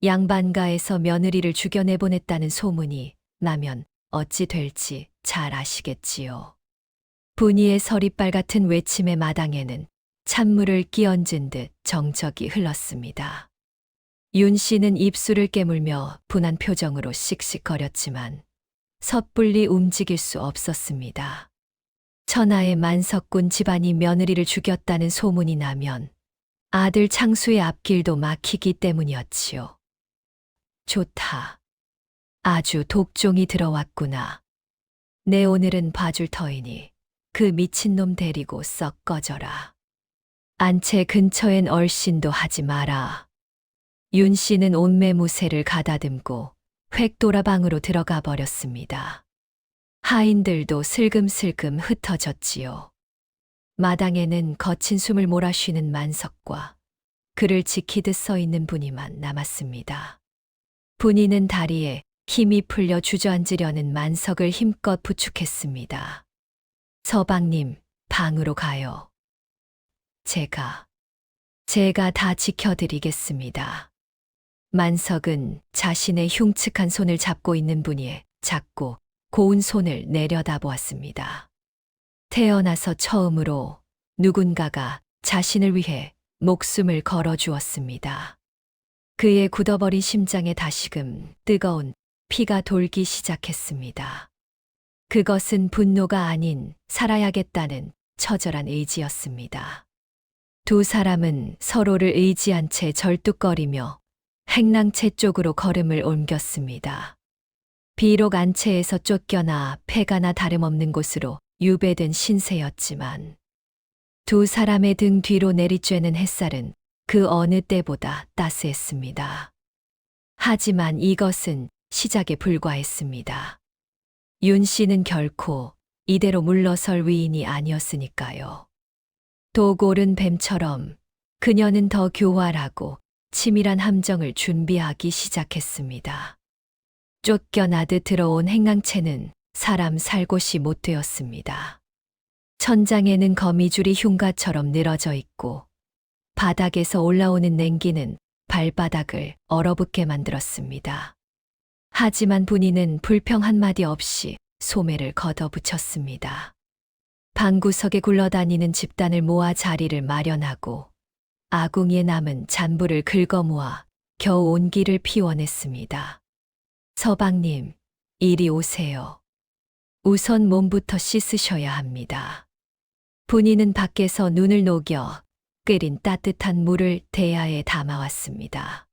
양반가에서 며느리를 죽여내보냈다는 소문이 나면 어찌 될지 잘 아시겠지요. 분이의 서리빨 같은 외침의 마당에는 찬물을 끼얹은 듯 정적이 흘렀습니다. 윤 씨는 입술을 깨물며 분한 표정으로 씩씩거렸지만 섣불리 움직일 수 없었습니다. 천하의 만석군 집안이 며느리를 죽였다는 소문이 나면 아들 창수의 앞길도 막히기 때문이었지요. 좋다. 아주 독종이 들어왔구나. 내 오늘은 봐줄 터이니 그 미친놈 데리고 썩 꺼져라. 안채 근처엔 얼씬도 하지 마라. 윤 씨는 온매무새를 가다듬고 획 돌아방으로 들어가 버렸습니다. 하인들도 슬금슬금 흩어졌지요. 마당에는 거친 숨을 몰아쉬는 만석과 그를 지키듯 서 있는 분이만 남았습니다. 분이는 다리에 힘이 풀려 주저앉으려는 만석을 힘껏 부축했습니다. 서방님, 방으로 가요. 제가 다 지켜드리겠습니다. 만석은 자신의 흉측한 손을 잡고 있는 분이의 작고 고운 손을 내려다보았습니다. 태어나서 처음으로 누군가가 자신을 위해 목숨을 걸어주었습니다. 그의 굳어버린 심장에 다시금 뜨거운 피가 돌기 시작했습니다. 그것은 분노가 아닌 살아야겠다는 처절한 의지였습니다. 두 사람은 서로를 의지한 채 절뚝거리며 행랑채 쪽으로 걸음을 옮겼습니다. 비록 안채에서 쫓겨나 폐가나 다름없는 곳으로 유배된 신세였지만 두 사람의 등 뒤로 내리쬐는 햇살은 그 어느 때보다 따스했습니다. 하지만 이것은 시작에 불과했습니다. 윤 씨는 결코 이대로 물러설 위인이 아니었으니까요. 도골은 뱀처럼 그녀는 더 교활하고 치밀한 함정을 준비하기 시작했습니다. 쫓겨나듯 들어온 행랑채는 사람 살 곳이 못 되었습니다. 천장에는 거미줄이 흉가처럼 늘어져 있고 바닥에서 올라오는 냉기는 발바닥을 얼어붙게 만들었습니다. 하지만 분이는 불평 한마디 없이 소매를 걷어붙였습니다. 방구석에 굴러다니는 집단을 모아 자리를 마련하고 아궁이에 남은 잔불을 긁어모아 겨우 온기를 피워냈습니다. 서방님, 이리 오세요. 우선 몸부터 씻으셔야 합니다. 분이는 밖에서 눈을 녹여 끓인 따뜻한 물을 대야에 담아왔습니다.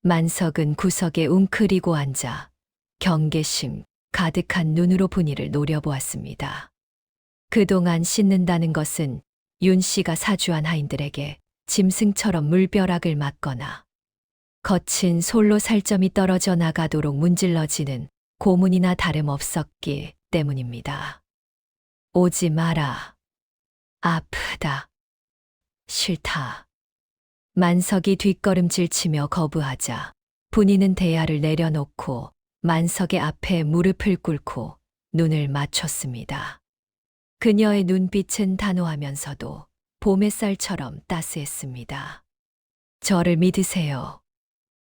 만석은 구석에 웅크리고 앉아 경계심 가득한 눈으로 분이를 노려보았습니다. 그동안 씻는다는 것은 윤 씨가 사주한 하인들에게 짐승처럼 물벼락을 맞거나 거친 솔로 살점이 떨어져 나가도록 문질러지는 고문이나 다름없었기 때문입니다. 오지 마라. 아프다. 싫다. 만석이 뒷걸음질 치며 거부하자 분이는 대야를 내려놓고 만석의 앞에 무릎을 꿇고 눈을 맞췄습니다. 그녀의 눈빛은 단호하면서도 봄 햇살처럼 따스했습니다. 저를 믿으세요.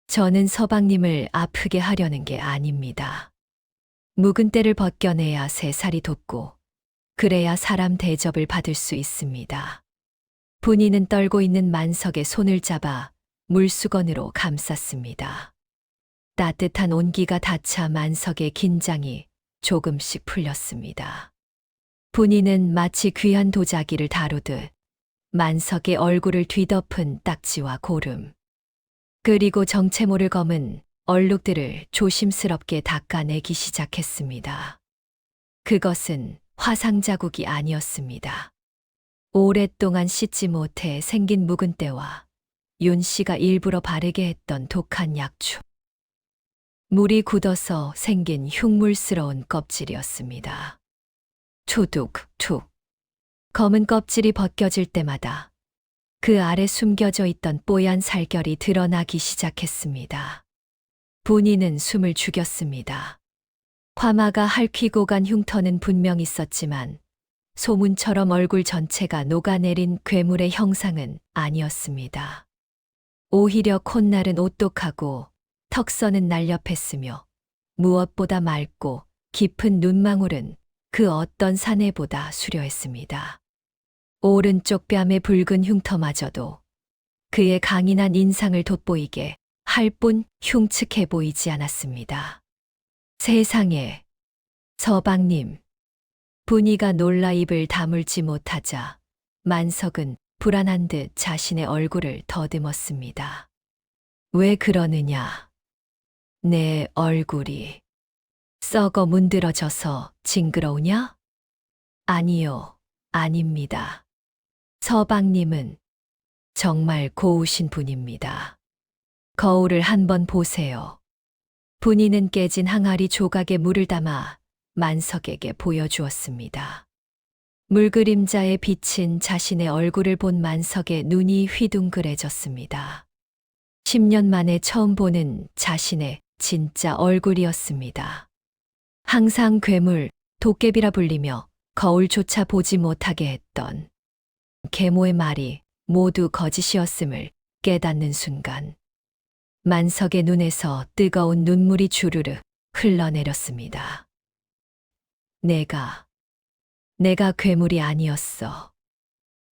저는 서방님을 아프게 하려는 게 아닙니다. 묵은 때를 벗겨내야 새살이 돋고 그래야 사람 대접을 받을 수 있습니다. 분이는 떨고 있는 만석의 손을 잡아 물수건으로 감쌌습니다. 따뜻한 온기가 닿자 만석의 긴장이 조금씩 풀렸습니다. 분이는 마치 귀한 도자기를 다루듯 만석의 얼굴을 뒤덮은 딱지와 고름, 그리고 정체 모를 검은 얼룩들을 조심스럽게 닦아내기 시작했습니다. 그것은 화상 자국이 아니었습니다. 오랫동안 씻지 못해 생긴 묵은 때와 윤 씨가 일부러 바르게 했던 독한 약초, 물이 굳어서 생긴 흉물스러운 껍질이었습니다. 투둑, 툭. 검은 껍질이 벗겨질 때마다 그 아래 숨겨져 있던 뽀얀 살결이 드러나기 시작했습니다. 분이는 숨을 죽였습니다. 화마가 핥히고 간 흉터는 분명 있었지만 소문처럼 얼굴 전체가 녹아내린 괴물의 형상은 아니었습니다. 오히려 콧날은 오똑하고 턱선은 날렵했으며 무엇보다 맑고 깊은 눈망울은 그 어떤 사내보다 수려했습니다. 오른쪽 뺨의 붉은 흉터마저도 그의 강인한 인상을 돋보이게 할 뿐 흉측해 보이지 않았습니다. 세상에, 서방님. 분이가 놀라 입을 다물지 못하자 만석은 불안한 듯 자신의 얼굴을 더듬었습니다. 왜 그러느냐? 내 얼굴이 썩어 문드러져서 징그러우냐? 아니요, 아닙니다. 서방님은 정말 고우신 분입니다. 거울을 한번 보세요. 분이는 깨진 항아리 조각에 물을 담아 만석에게 보여주었습니다. 물그림자에 비친 자신의 얼굴을 본 만석의 눈이 휘둥그레졌습니다. 10년 만에 처음 보는 자신의 진짜 얼굴이었습니다. 항상 괴물, 도깨비라 불리며 거울조차 보지 못하게 했던 계모의 말이 모두 거짓이었음을 깨닫는 순간 만석의 눈에서 뜨거운 눈물이 주르르 흘러내렸습니다. 내가 괴물이 아니었어.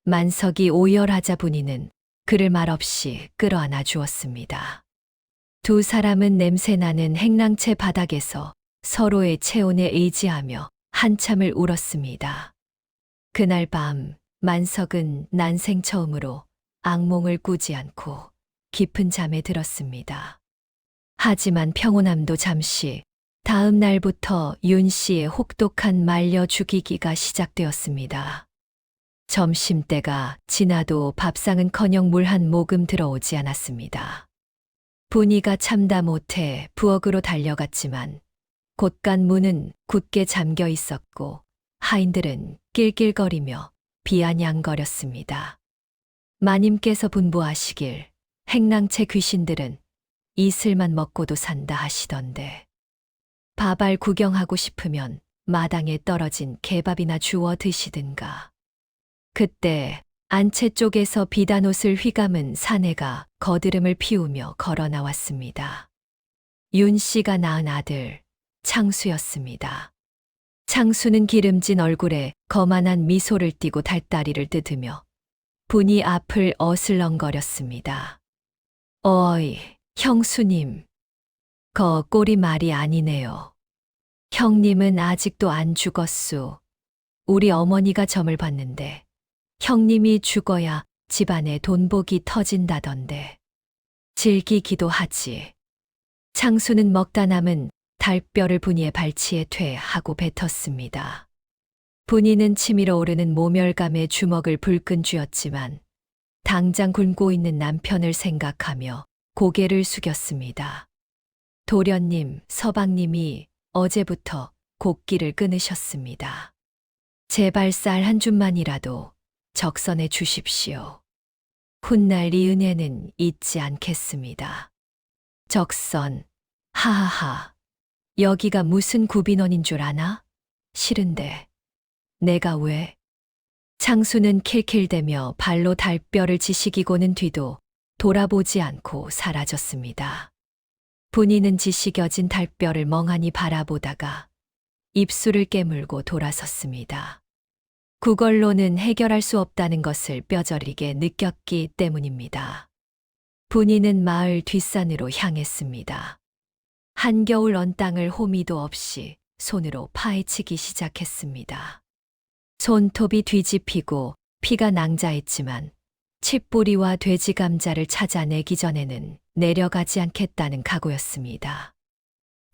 만석이 오열하자 분이는 그를 말없이 끌어안아 주었습니다. 두 사람은 냄새나는 행랑채 바닥에서 서로의 체온에 의지하며 한참을 울었습니다. 그날 밤 만석은 난생 처음으로 악몽을 꾸지 않고 깊은 잠에 들었습니다. 하지만 평온함도 잠시, 다음 날부터 윤 씨의 혹독한 말려 죽이기가 시작되었습니다. 점심때가 지나도 밥상은커녕 물 한 모금 들어오지 않았습니다. 분이가 참다 못해 부엌으로 달려갔지만 곳간 문은 굳게 잠겨 있었고 하인들은 낄낄거리며 비아냥거렸습니다. 마님께서 분부하시길 행랑채 귀신들은 이슬만 먹고도 산다 하시던데 밥알 구경하고 싶으면 마당에 떨어진 개밥이나 주워 드시든가. 그때 안채 쪽에서 비단옷을 휘감은 사내가 거드름을 피우며 걸어 나왔습니다. 윤 씨가 낳은 아들 창수였습니다. 창수는 기름진 얼굴에 거만한 미소를 띠고 달다리를 뜯으며 분이 앞을 어슬렁거렸습니다. 어이, 형수님. 거 꼴이 말이 아니네요. 형님은 아직도 안 죽었소. 우리 어머니가 점을 봤는데 형님이 죽어야 집안에 돈복이 터진다던데. 즐기기도 하지. 창수는 먹다 남은 달뼈를 분이의 발치에 퇴하고 뱉었습니다. 분이는 치밀어 오르는 모멸감에 주먹을 불끈 쥐었지만 당장 굶고 있는 남편을 생각하며 고개를 숙였습니다. 도련님, 서방님이 어제부터 곡기를 끊으셨습니다. 제발 쌀 한 줌만이라도 적선해 주십시오. 훗날 이 은혜는 잊지 않겠습니다. 적선, 하하하. 여기가 무슨 구빈원인 줄 아나? 싫은데. 내가 왜? 창수는 킬킬대며 발로 달뼈를 지식이고는 뒤도 돌아보지 않고 사라졌습니다. 분이는 지식여진 달뼈를 멍하니 바라보다가 입술을 깨물고 돌아섰습니다. 그걸로는 해결할 수 없다는 것을 뼈저리게 느꼈기 때문입니다. 분이는 마을 뒷산으로 향했습니다. 한겨울 언 땅을 호미도 없이 손으로 파헤치기 시작했습니다. 손톱이 뒤집히고 피가 낭자했지만 칡뿌리와 돼지 감자를 찾아내기 전에는 내려가지 않겠다는 각오였습니다.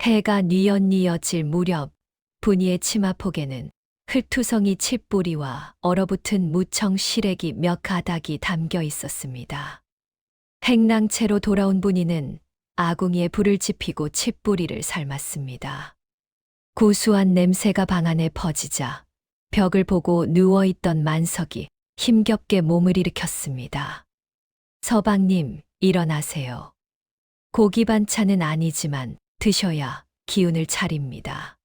해가 뉘엿뉘엿질 무렵 분이의 치마폭에는 흙투성이 칡뿌리와 얼어붙은 무청 시래기 몇 가닥이 담겨 있었습니다. 행랑채로 돌아온 분이는 아궁이에 불을 지피고 칡뿌리를 삶았습니다. 구수한 냄새가 방 안에 퍼지자 벽을 보고 누워있던 만석이 힘겹게 몸을 일으켰습니다. 서방님, 일어나세요. 고기 반찬은 아니지만 드셔야 기운을 차립니다.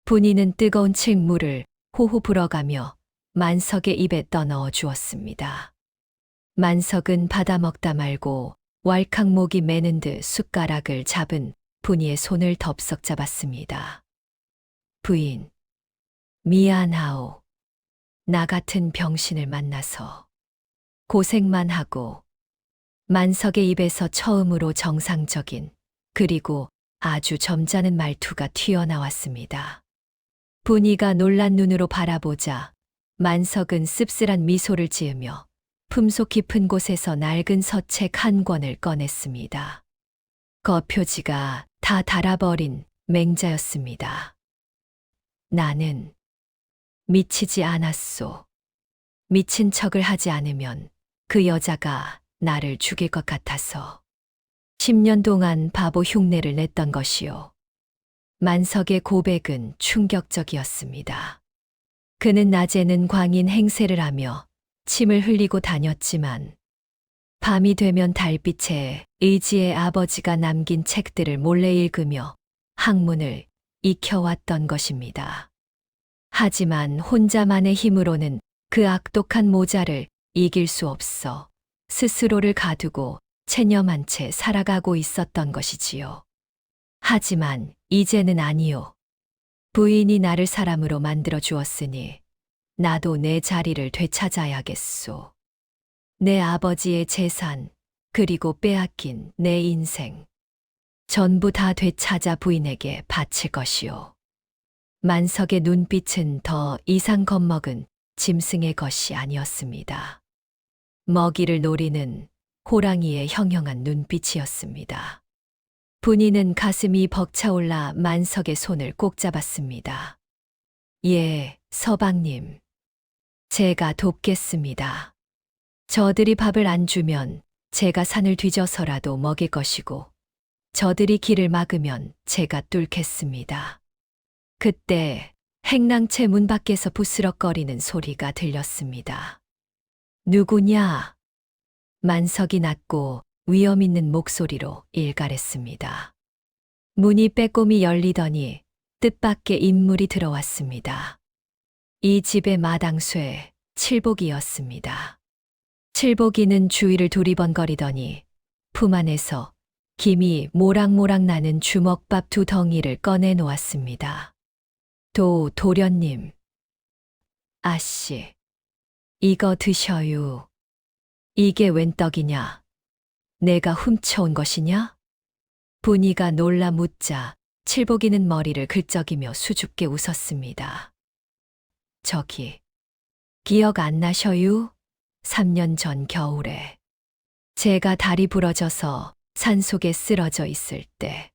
분이는 뜨거운 칡물을 호호 불어가며 만석의 입에 떠넣어 주었습니다. 만석은 받아먹다 말고 왈칵목이 매는 듯 숟가락을 잡은 분이의 손을 덥석 잡았습니다. 부인, 미안하오. 나 같은 병신을 만나서 고생만 하고. 만석의 입에서 처음으로 정상적인 그리고 아주 점잖은 말투가 튀어나왔습니다. 분이가 놀란 눈으로 바라보자 만석은 씁쓸한 미소를 지으며 품속 깊은 곳에서 낡은 서책 한 권을 꺼냈습니다. 거표지가 다 닳아버린 맹자였습니다. 나는 미치지 않았소. 미친 척을 하지 않으면 그 여자가 나를 죽일 것 같아서 10년 동안 바보 흉내를 냈던 것이요. 만석의 고백은 충격적이었습니다. 그는 낮에는 광인 행세를 하며 침을 흘리고 다녔지만 밤이 되면 달빛에 의지의 아버지가 남긴 책들을 몰래 읽으며 학문을 익혀왔던 것입니다. 하지만 혼자만의 힘으로는 그 악독한 모자를 이길 수 없어 스스로를 가두고 체념한 채 살아가고 있었던 것이지요. 하지만 이제는 아니요. 부인이 나를 사람으로 만들어 주었으니 나도 내 자리를 되찾아야겠소. 내 아버지의 재산, 그리고 빼앗긴 내 인생. 전부 다 되찾아 부인에게 바칠 것이요. 만석의 눈빛은 더 이상 겁먹은 짐승의 것이 아니었습니다. 먹이를 노리는 호랑이의 형형한 눈빛이었습니다. 분이는 가슴이 벅차올라 만석의 손을 꼭 잡았습니다. 예, 서방님. 제가 돕겠습니다. 저들이 밥을 안 주면 제가 산을 뒤져서라도 먹일 것이고, 저들이 길을 막으면 제가 뚫겠습니다. 그때 행랑채 문 밖에서 부스럭거리는 소리가 들렸습니다. 누구냐? 만석이 낮고 위험 있는 목소리로 일갈했습니다. 문이 빼꼼히 열리더니 뜻밖의 인물이 들어왔습니다. 이 집의 마당쇠 칠복이었습니다. 칠복이는 주위를 두리번거리더니 품 안에서 김이 모락모락 나는 주먹밥 2덩이를 꺼내 놓았습니다. 도련님. 아씨, 이거 드셔요. 이게 웬 떡이냐? 내가 훔쳐온 것이냐? 분이가 놀라 묻자 칠복이는 머리를 긁적이며 수줍게 웃었습니다. 저기, 기억 안 나셔요? 3년 전 겨울에 제가 다리 부러져서 산속에 쓰러져 있을 때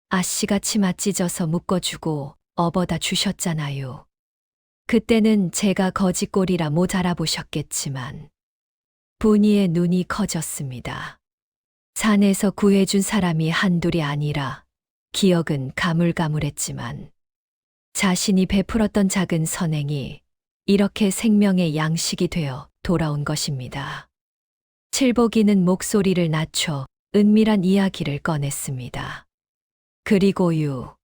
아씨가 치마 찢어서 묶어주고 업어다 주셨잖아요. 그때는 제가 거지꼴이라 못 알아보셨겠지만 분이의 눈이 커졌습니다. 산에서 구해준 사람이 한둘이 아니라 기억은 가물가물했지만 자신이 베풀었던 작은 선행이 이렇게 생명의 양식이 되어 돌아온 것입니다. 칠복이는 목소리를 낮춰 은밀한 이야기를 꺼냈습니다. 그리고요,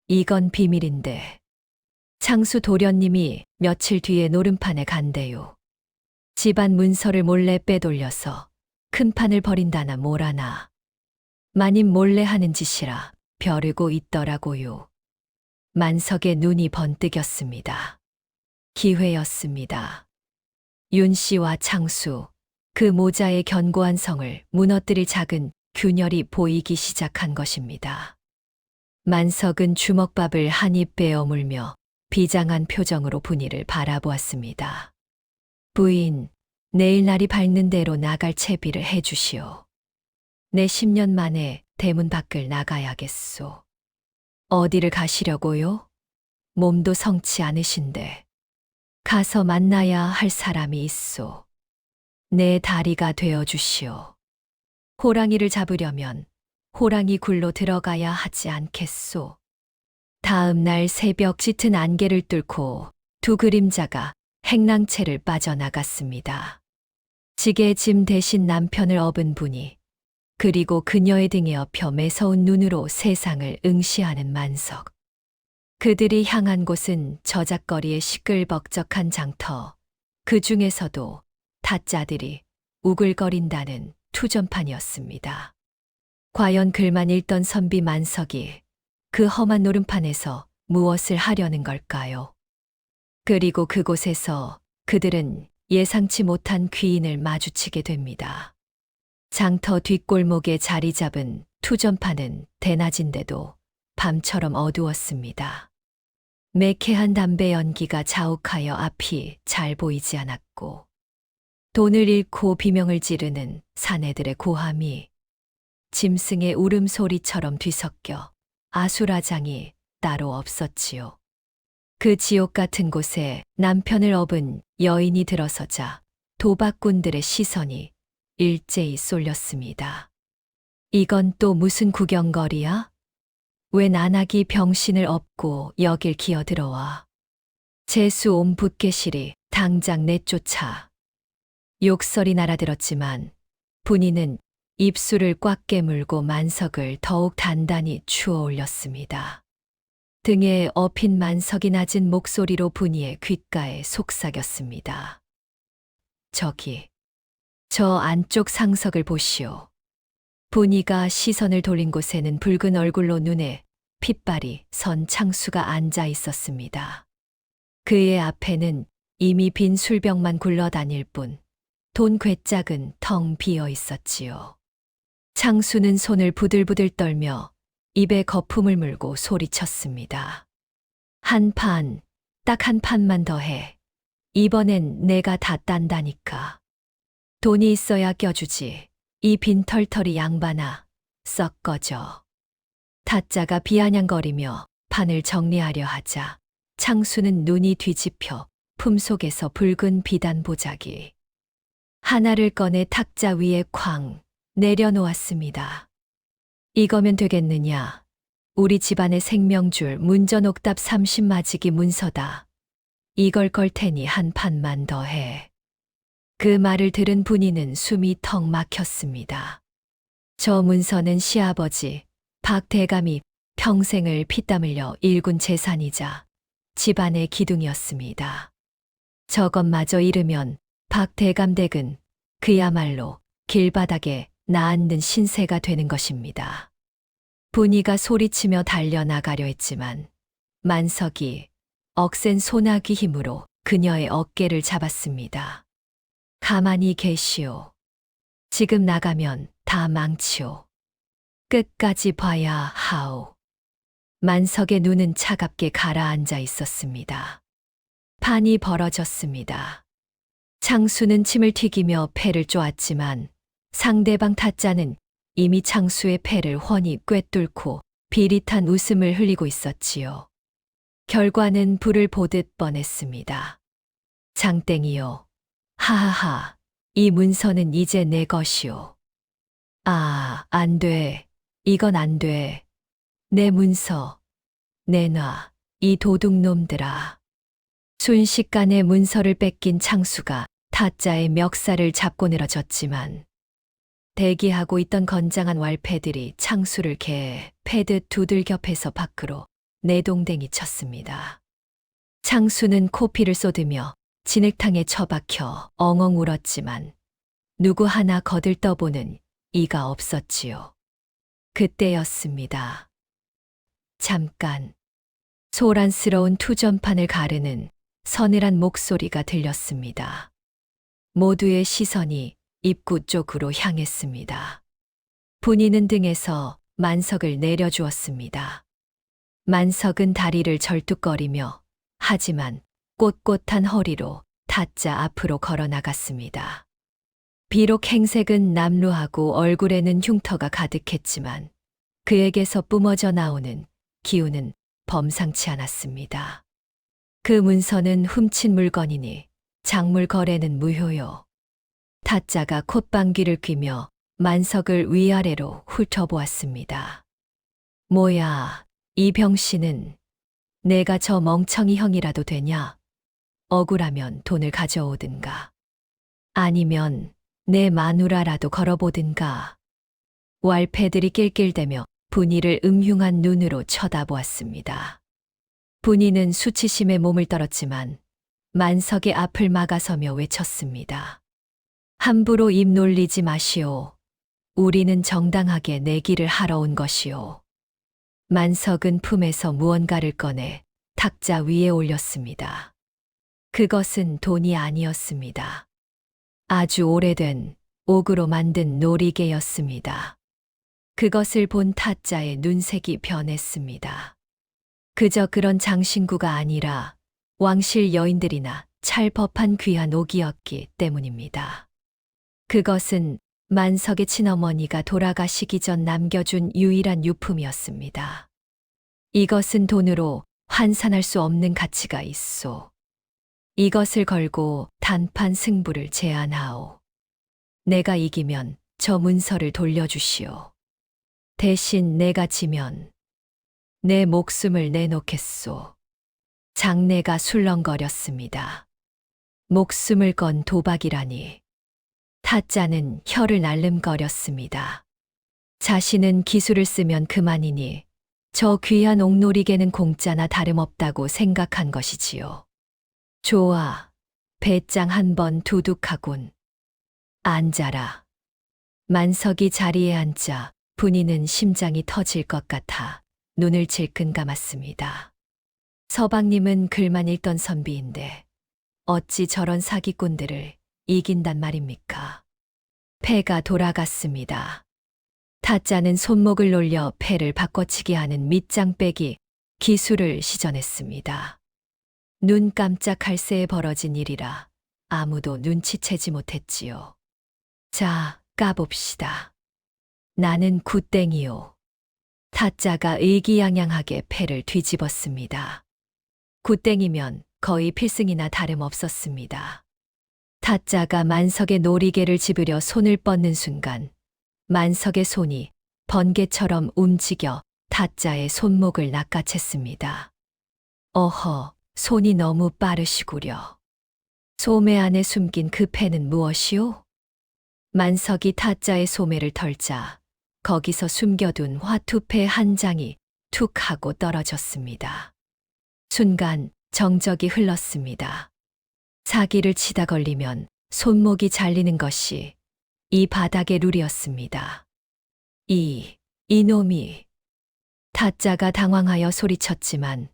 이건 비밀인데 창수 도련님이 며칠 뒤에 노름판에 간대요. 집안 문서를 몰래 빼돌려서 큰 판을 버린다나 뭐라나 마님 몰래 하는 짓이라 벼르고 있더라고요. 만석의 눈이 번뜩였습니다. 기회였습니다. 윤 씨와 창수, 그 모자의 견고한 성을 무너뜨릴 작은 균열이 보이기 시작한 것입니다. 만석은 주먹밥을 한 입 베어 물며 비장한 표정으로 분이를 바라보았습니다. 부인, 내일 날이 밝는 대로 나갈 채비를 해주시오. 내 10년 만에 대문 밖을 나가야겠소. 어디를 가시려고요? 몸도 성치 않으신데. 가서 만나야 할 사람이 있소. 내 다리가 되어 주시오. 호랑이를 잡으려면 호랑이 굴로 들어가야 하지 않겠소. 다음 날 새벽 짙은 안개를 뚫고 두 그림자가 행랑채를 빠져나갔습니다. 지게 짐 대신 남편을 업은 분이, 그리고 그녀의 등에 엎여 매서운 눈으로 세상을 응시하는 만석. 그들이 향한 곳은 저작거리의 시끌벅적한 장터, 그 중에서도 타짜들이 우글거린다는 투전판이었습니다. 과연 글만 읽던 선비 만석이 그 험한 노름판에서 무엇을 하려는 걸까요? 그리고 그곳에서 그들은 예상치 못한 귀인을 마주치게 됩니다. 장터 뒷골목에 자리 잡은 투전판은 대낮인데도 밤처럼 어두웠습니다. 매캐한 담배 연기가 자욱하여 앞이 잘 보이지 않았고, 돈을 잃고 비명을 지르는 사내들의 고함이 짐승의 울음소리처럼 뒤섞여 아수라장이 따로 없었지요. 그 지옥 같은 곳에 남편을 업은 여인이 들어서자 도박꾼들의 시선이 일제히 쏠렸습니다. 이건 또 무슨 구경거리야? 왜 나나기 병신을 업고 여길 기어들어와? 재수 온 붓개실이 당장 내쫓아. 욕설이 날아들었지만 분이는 입술을 꽉 깨물고 만석을 더욱 단단히 추어 올렸습니다. 등에 업힌 만석이 낮은 목소리로 분이의 귓가에 속삭였습니다. 저기, 저 안쪽 상석을 보시오. 분이가 시선을 돌린 곳에는 붉은 얼굴로 눈에 핏발이 선 창수가 앉아 있었습니다. 그의 앞에는 이미 빈 술병만 굴러다닐 뿐 돈 괴짝은 텅 비어 있었지요. 창수는 손을 부들부들 떨며 입에 거품을 물고 소리쳤습니다. 한 판, 딱 한 판만 더 해. 이번엔 내가 다 딴다니까. 돈이 있어야 껴주지. 이 빈털터리 양반아, 썩 꺼져. 타짜가 비아냥거리며 판을 정리하려 하자 창수는 눈이 뒤집혀 품속에서 붉은 비단 보자기 하나를 꺼내 탁자 위에 쾅 내려놓았습니다. 이거면 되겠느냐? 우리 집안의 생명줄 문전옥답 30마지기 문서다. 이걸 걸 테니 한 판만 더 해. 그 말을 들은 분이는 숨이 턱 막혔습니다. 저 문서는 시아버지 박 대감이 평생을 피땀 흘려 일군 재산이자 집안의 기둥이었습니다. 저것마저 잃으면 박 대감 댁은 그야말로 길바닥에 나앉는 신세가 되는 것입니다. 분이가 소리치며 달려나가려 했지만 만석이 억센 소나기 힘으로 그녀의 어깨를 잡았습니다. 가만히 계시오. 지금 나가면 다 망치오. 끝까지 봐야 하오. 만석의 눈은 차갑게 가라앉아 있었습니다. 판이 벌어졌습니다. 창수는 침을 튀기며 패를 쪼았지만 상대방 타짜는 이미 창수의 패를 훤히 꿰뚫고 비릿한 웃음을 흘리고 있었지요. 결과는 불을 보듯 뻔했습니다. 장땡이요. 하하하. 이 문서는 이제 내 것이오. 아, 안 돼. 이건 안 돼. 내 문서. 내놔. 이 도둑놈들아. 순식간에 문서를 뺏긴 창수가 타짜의 멱살을 잡고 늘어졌지만 대기하고 있던 건장한 왈패들이 창수를 패듯 두들겨 패서 밖으로 내동댕이 쳤습니다. 창수는 코피를 쏟으며 진흙탕에 처박혀 엉엉 울었지만 누구 하나 거들떠보는 이가 없었지요. 그때였습니다. 잠깐 소란스러운 투전판을 가르는 서늘한 목소리가 들렸습니다. 모두의 시선이 입구 쪽으로 향했습니다. 분이는 등에서 만석을 내려주었습니다. 만석은 다리를 절뚝거리며 하지만 꼿꼿한 허리로 타짜 앞으로 걸어 나갔습니다. 비록 행색은 남루하고 얼굴에는 흉터가 가득했지만 그에게서 뿜어져 나오는 기운은 범상치 않았습니다. 그 문서는 훔친 물건이니 작물 거래는 무효요. 타짜가 콧방귀를 뀌며 만석을 위아래로 훑어보았습니다. 뭐야, 이 병신은 내가 저 멍청이 형이라도 되냐? 억울하면 돈을 가져오든가. 아니면 내 마누라라도 걸어보든가. 왈패들이 낄낄대며 분이를 음흉한 눈으로 쳐다보았습니다. 분이는 수치심에 몸을 떨었지만 만석의 앞을 막아서며 외쳤습니다. 함부로 입 놀리지 마시오. 우리는 정당하게 내기를 하러 온 것이오. 만석은 품에서 무언가를 꺼내 탁자 위에 올렸습니다. 그것은 돈이 아니었습니다. 아주 오래된 옥으로 만든 놀이개였습니다. 그것을 본 타짜의 눈색이 변했습니다. 그저 그런 장신구가 아니라 왕실 여인들이나 찰법한 귀한 옥이었기 때문입니다. 그것은 만석의 친어머니가 돌아가시기 전 남겨준 유일한 유품이었습니다. 이것은 돈으로 환산할 수 없는 가치가 있소. 이것을 걸고 단판 승부를 제안하오. 내가 이기면 저 문서를 돌려주시오. 대신 내가 지면 내 목숨을 내놓겠소. 장내가 술렁거렸습니다. 목숨을 건 도박이라니. 타짜는 혀를 날름거렸습니다. 자신은 기술을 쓰면 그만이니 저 귀한 옥놀이개는 공짜나 다름없다고 생각한 것이지요. 좋아, 배짱 한번 두둑하군. 앉아라. 만석이 자리에 앉자 분이는 심장이 터질 것 같아 눈을 질끈 감았습니다. 서방님은 글만 읽던 선비인데 어찌 저런 사기꾼들을 이긴단 말입니까? 패가 돌아갔습니다. 타짜는 손목을 놀려 패를 바꿔치기 하는 밑장빼기 기술을 시전했습니다. 눈 깜짝할 새에 벌어진 일이라 아무도 눈치채지 못했지요. 자, 까봅시다. 나는 굿땡이요. 타짜가 의기양양하게 패를 뒤집었습니다. 굿땡이면 거의 필승이나 다름없었습니다. 타짜가 만석의 놀이개를 집으려 손을 뻗는 순간 만석의 손이 번개처럼 움직여 타짜의 손목을 낚아챘습니다. 어허, 손이 너무 빠르시구려. 소매 안에 숨긴 그 패는 무엇이오? 만석이 타짜의 소매를 털자 거기서 숨겨둔 화투패 한 장이 툭 하고 떨어졌습니다. 순간 정적이 흘렀습니다. 사기를 치다 걸리면 손목이 잘리는 것이 이 바닥의 룰이었습니다. 이놈이. 타짜가 당황하여 소리쳤지만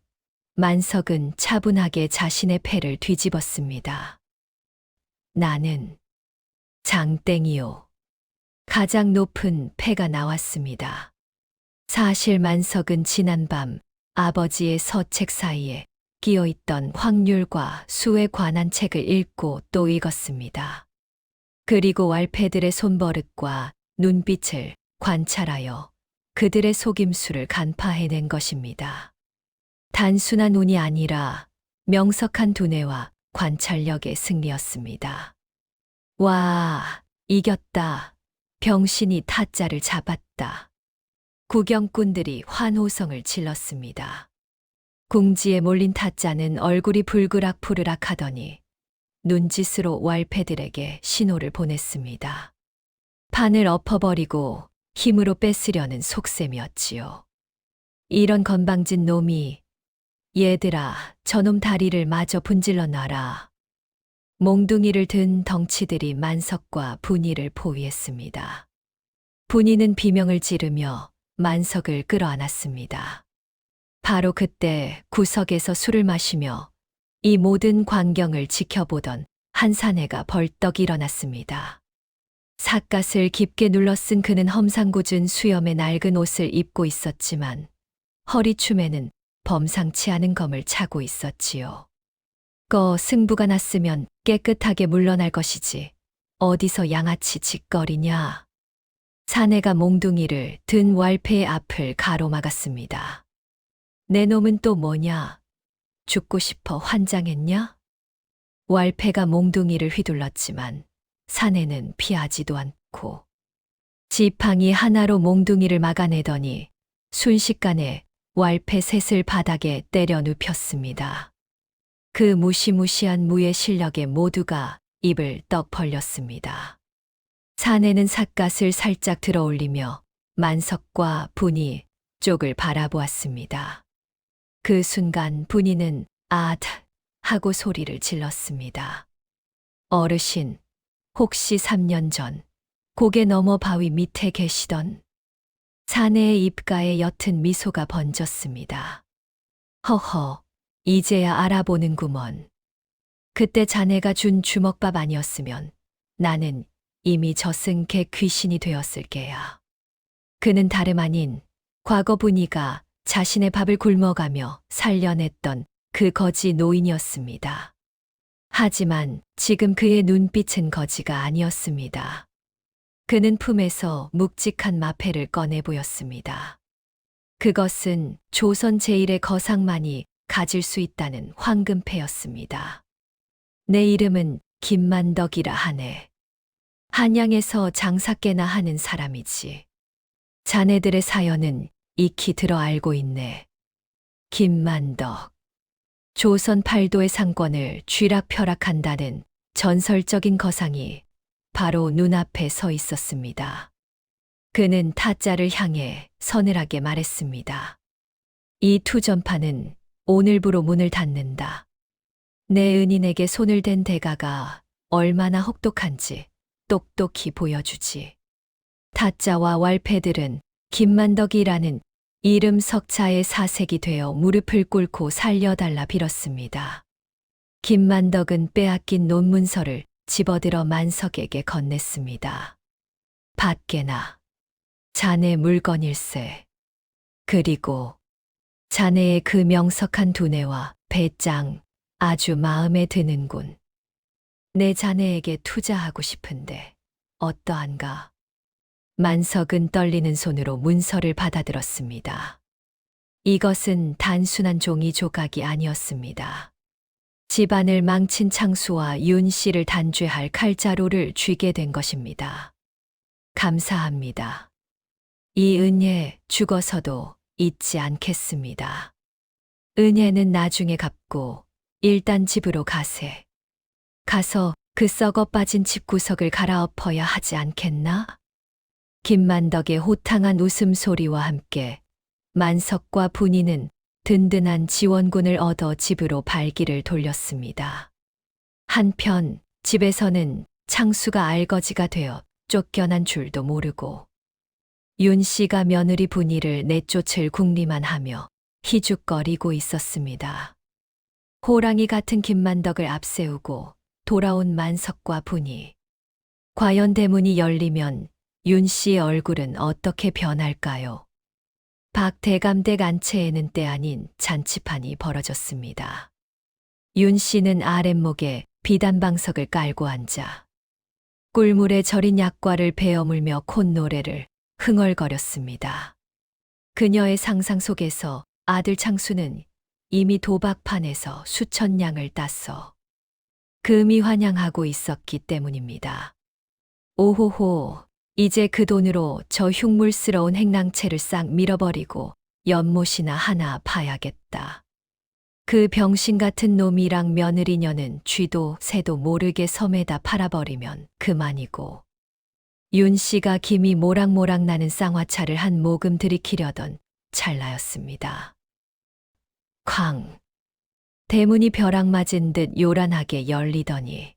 만석은 차분하게 자신의 패를 뒤집었습니다. 나는 장땡이요. 가장 높은 패가 나왔습니다. 사실 만석은 지난밤 아버지의 서책 사이에 끼어있던 확률과 수에 관한 책을 읽고 또 읽었습니다. 그리고 왈패들의 손버릇과 눈빛을 관찰하여 그들의 속임수를 간파해낸 것입니다. 단순한 운이 아니라 명석한 두뇌와 관찰력의 승리였습니다. 와, 이겼다. 병신이 타짜를 잡았다. 구경꾼들이 환호성을 질렀습니다. 궁지에 몰린 타짜는 얼굴이 불그락푸르락 하더니 눈짓으로 왈패들에게 신호를 보냈습니다. 판을 엎어버리고 힘으로 뺏으려는 속셈이었지요. 이런 건방진 놈이 얘들아, 저놈 다리를 마저 분질러 놔라. 몽둥이를 든 덩치들이 만석과 분이를 포위했습니다. 분이는 비명을 지르며 만석을 끌어안았습니다. 바로 그때 구석에서 술을 마시며 이 모든 광경을 지켜보던 한 사내가 벌떡 일어났습니다. 삿갓을 깊게 눌러쓴 그는 험상궂은 수염의 낡은 옷을 입고 있었지만 허리춤에는 범상치 않은 검을 차고 있었지요. 승부가 났으면 깨끗하게 물러날 것이지 어디서 양아치 짓거리냐. 사내가 몽둥이를 든 왈패의 앞을 가로막았습니다. 내 놈은 또 뭐냐? 죽고 싶어 환장했냐? 왈패가 몽둥이를 휘둘렀지만 사내는 피하지도 않고 지팡이 하나로 몽둥이를 막아내더니 순식간에 왈패 셋을 바닥에 때려 눕혔습니다. 그 무시무시한 무의 실력에 모두가 입을 떡 벌렸습니다. 사내는 삿갓을 살짝 들어올리며 만석과 분이 쪽을 바라보았습니다. 그 순간 분이는 앗 하고 소리를 질렀습니다. 어르신, 혹시 3년 전 고개 너머 바위 밑에 계시던. 사내의 입가에 옅은 미소가 번졌습니다. 허허, 이제야 알아보는구먼. 그때 자네가 준 주먹밥 아니었으면 나는 이미 저승 개 귀신이 되었을 게야. 그는 다름 아닌 과거 분이가 자신의 밥을 굶어가며 살려냈던 그 거지 노인이었습니다. 하지만 지금 그의 눈빛은 거지가 아니었습니다. 그는 품에서 묵직한 마패를 꺼내 보였습니다. 그것은 조선 제1의 거상만이 가질 수 있다는 황금패였습니다. 내 이름은 김만덕이라 하네. 한양에서 장사께나 하는 사람이지. 자네들의 사연은 익히 들어 알고 있네. 김만덕. 조선 팔도의 상권을 쥐락펴락한다는 전설적인 거상이 바로 눈앞에 서 있었습니다. 그는 타짜를 향해 서늘하게 말했습니다. 이 투전파는 오늘부로 문을 닫는다. 내 은인에게 손을 댄 대가가 얼마나 혹독한지 똑똑히 보여주지. 타짜와 왈패들은 김만덕이라는 이름 석자의 사색이 되어 무릎을 꿇고 살려달라 빌었습니다. 김만덕은 빼앗긴 논문서를 집어들어 만석에게 건넸습니다. 밖에나 자네 물건일세. 그리고 자네의 그 명석한 두뇌와 배짱 아주 마음에 드는군. 내 자네에게 투자하고 싶은데 어떠한가? 만석은 떨리는 손으로 문서를 받아들었습니다. 이것은 단순한 종이 조각이 아니었습니다. 집안을 망친 창수와 윤 씨를 단죄할 칼자루를 쥐게 된 것입니다. 감사합니다. 이 은혜 죽어서도 잊지 않겠습니다. 은혜는 나중에 갚고 일단 집으로 가세. 가서 그 썩어 빠진 집구석을 갈아엎어야 하지 않겠나? 김만덕의 호탕한 웃음소리와 함께 만석과 분이는 든든한 지원군을 얻어 집으로 발길을 돌렸습니다. 한편 집에서는 창수가 알거지가 되어 쫓겨난 줄도 모르고 윤 씨가 며느리 분이를 내쫓을 궁리만 하며 희죽거리고 있었습니다. 호랑이 같은 김만덕을 앞세우고 돌아온 만석과 분이 과연 대문이 열리면 윤 씨의 얼굴은 어떻게 변할까요? 박 대감댁 안채에는 때 아닌 잔치판이 벌어졌습니다. 윤 씨는 아랫목에 비단방석을 깔고 앉아 꿀물에 절인 약과를 베어물며 콧노래를 흥얼거렸습니다. 그녀의 상상 속에서 아들 창수는 이미 도박판에서 수천 냥을 땄어 금이 환영하고 있었기 때문입니다. 오호호, 이제 그 돈으로 저 흉물스러운 행랑채를 싹 밀어버리고 연못이나 하나 파야겠다. 그 병신 같은 놈이랑 며느리녀는 쥐도 새도 모르게 섬에다 팔아버리면 그만이고. 윤 씨가 김이 모락모락 나는 쌍화차를 한 모금 들이키려던 찰나였습니다. 쾅! 대문이 벼락 맞은 듯 요란하게 열리더니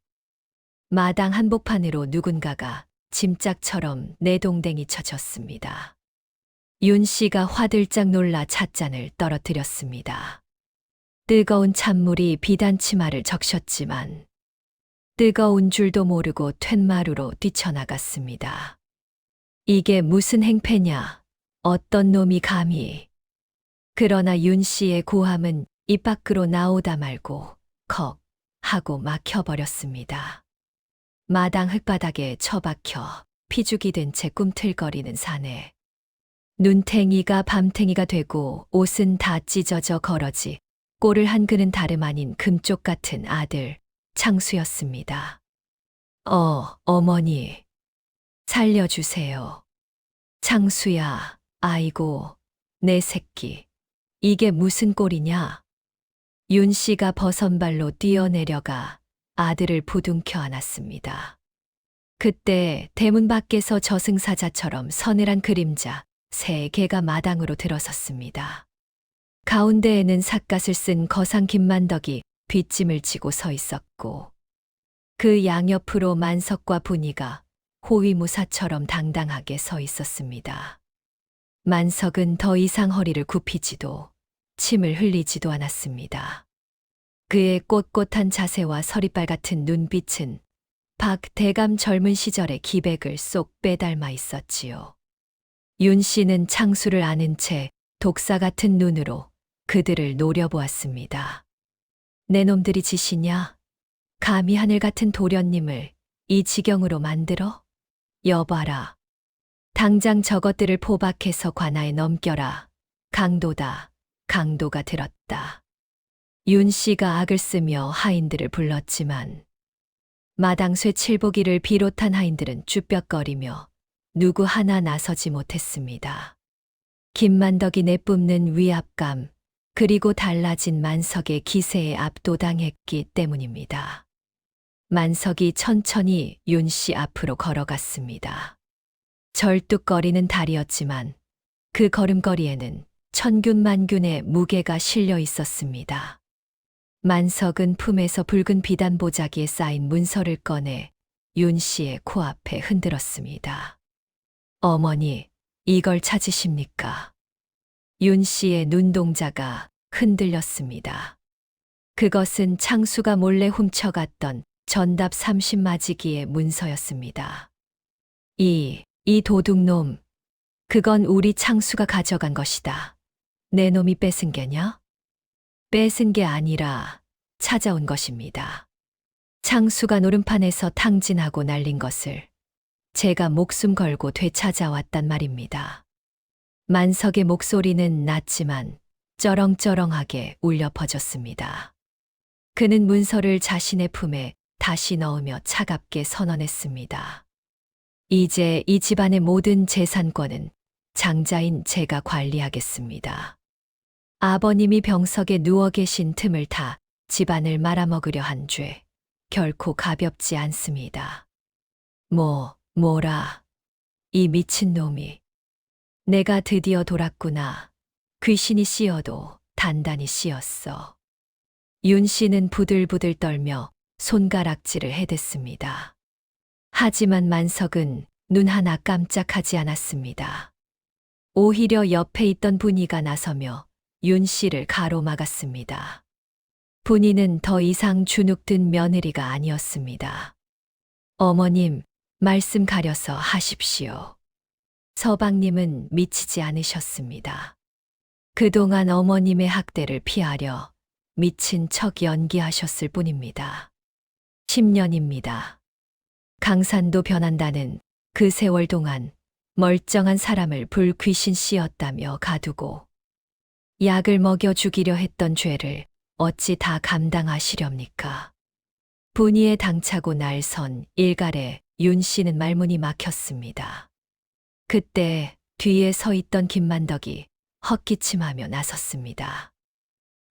마당 한복판으로 누군가가 짐짝처럼 내동댕이 쳐졌습니다. 윤 씨가 화들짝 놀라 찻잔을 떨어뜨렸습니다. 뜨거운 찬물이 비단치마를 적셨지만 뜨거운 줄도 모르고 툇마루로 뛰쳐나갔습니다. 이게 무슨 행패냐? 어떤 놈이 감히? 그러나 윤 씨의 고함은 입 밖으로 나오다 말고 컥 하고 막혀버렸습니다. 마당 흙바닥에 처박혀 피죽이 된 채 꿈틀거리는 사내. 눈탱이가 밤탱이가 되고 옷은 다 찢어져 걸어지 꼴을 한 그는 다름 아닌 금쪽 같은 아들 창수였습니다. 어머니. 살려주세요. 창수야, 아이고, 내 새끼. 이게 무슨 꼴이냐? 윤 씨가 버선발로 뛰어내려가 아들을 부둥켜 안았습니다. 그때 대문 밖에서 저승사자처럼 서늘한 그림자 3개가 마당으로 들어섰습니다. 가운데에는 삿갓을 쓴 거상 김만덕이 뒷짐을 지고 서 있었고 그 양옆으로 만석과 분이가 호위무사처럼 당당하게 서 있었습니다. 만석은 더 이상 허리를 굽히지도 침을 흘리지도 않았습니다. 그의 꼿꼿한 자세와 서리빨 같은 눈빛은 박 대감 젊은 시절의 기백을 쏙 빼닮아 있었지요. 윤 씨는 창수를 아는 채 독사 같은 눈으로 그들을 노려보았습니다. 내 놈들이 짓이냐? 감히 하늘 같은 도련님을 이 지경으로 만들어? 여봐라. 당장 저것들을 포박해서 관아에 넘겨라. 강도다. 강도가 들었다. 윤 씨가 악을 쓰며 하인들을 불렀지만 마당쇠 칠보기를 비롯한 하인들은 쭈뼛거리며 누구 하나 나서지 못했습니다. 김만덕이 내뿜는 위압감 그리고 달라진 만석의 기세에 압도당했기 때문입니다. 만석이 천천히 윤 씨 앞으로 걸어갔습니다. 절뚝거리는 다리였지만 그 걸음걸이에는 천균만균의 무게가 실려 있었습니다. 만석은 품에서 붉은 비단 보자기에 쌓인 문서를 꺼내 윤 씨의 코앞에 흔들었습니다. 어머니, 이걸 찾으십니까? 윤 씨의 눈동자가 흔들렸습니다. 그것은 창수가 몰래 훔쳐갔던 전답 30마지기의 문서였습니다. 이 도둑놈, 그건 우리 창수가 가져간 것이다. 내 놈이 뺏은 게냐? 뺏은 게 아니라 찾아온 것입니다. 창수가 노름판에서 탕진하고 날린 것을 제가 목숨 걸고 되찾아왔단 말입니다. 만석의 목소리는 낮지만 쩌렁쩌렁하게 울려 퍼졌습니다. 그는 문서를 자신의 품에 다시 넣으며 차갑게 선언했습니다. 이제 이 집안의 모든 재산권은 장자인 제가 관리하겠습니다. 아버님이 병석에 누워 계신 틈을 타 집안을 말아먹으려 한 죄, 결코 가볍지 않습니다. 뭐라, 이 미친놈이. 내가 드디어 돌았구나. 귀신이 씌어도 단단히 씌었어. 윤 씨는 부들부들 떨며 손가락질을 해댔습니다. 하지만 만석은 눈 하나 깜짝하지 않았습니다. 오히려 옆에 있던 분이가 나서며 윤 씨를 가로막았습니다. 분이는 더 이상 주눅든 며느리가 아니었습니다. 어머님, 말씀 가려서 하십시오. 서방님은 미치지 않으셨습니다. 그동안 어머님의 학대를 피하려 미친 척 연기하셨을 뿐입니다. 10년입니다. 강산도 변한다는 그 세월 동안 멀쩡한 사람을 불귀신 씨였다며 가두고 약을 먹여 죽이려 했던 죄를 어찌 다 감당하시렵니까? 분이에 당차고 날선 일갈에 윤 씨는 말문이 막혔습니다. 그때 뒤에 서 있던 김만덕이 헛기침하며 나섰습니다.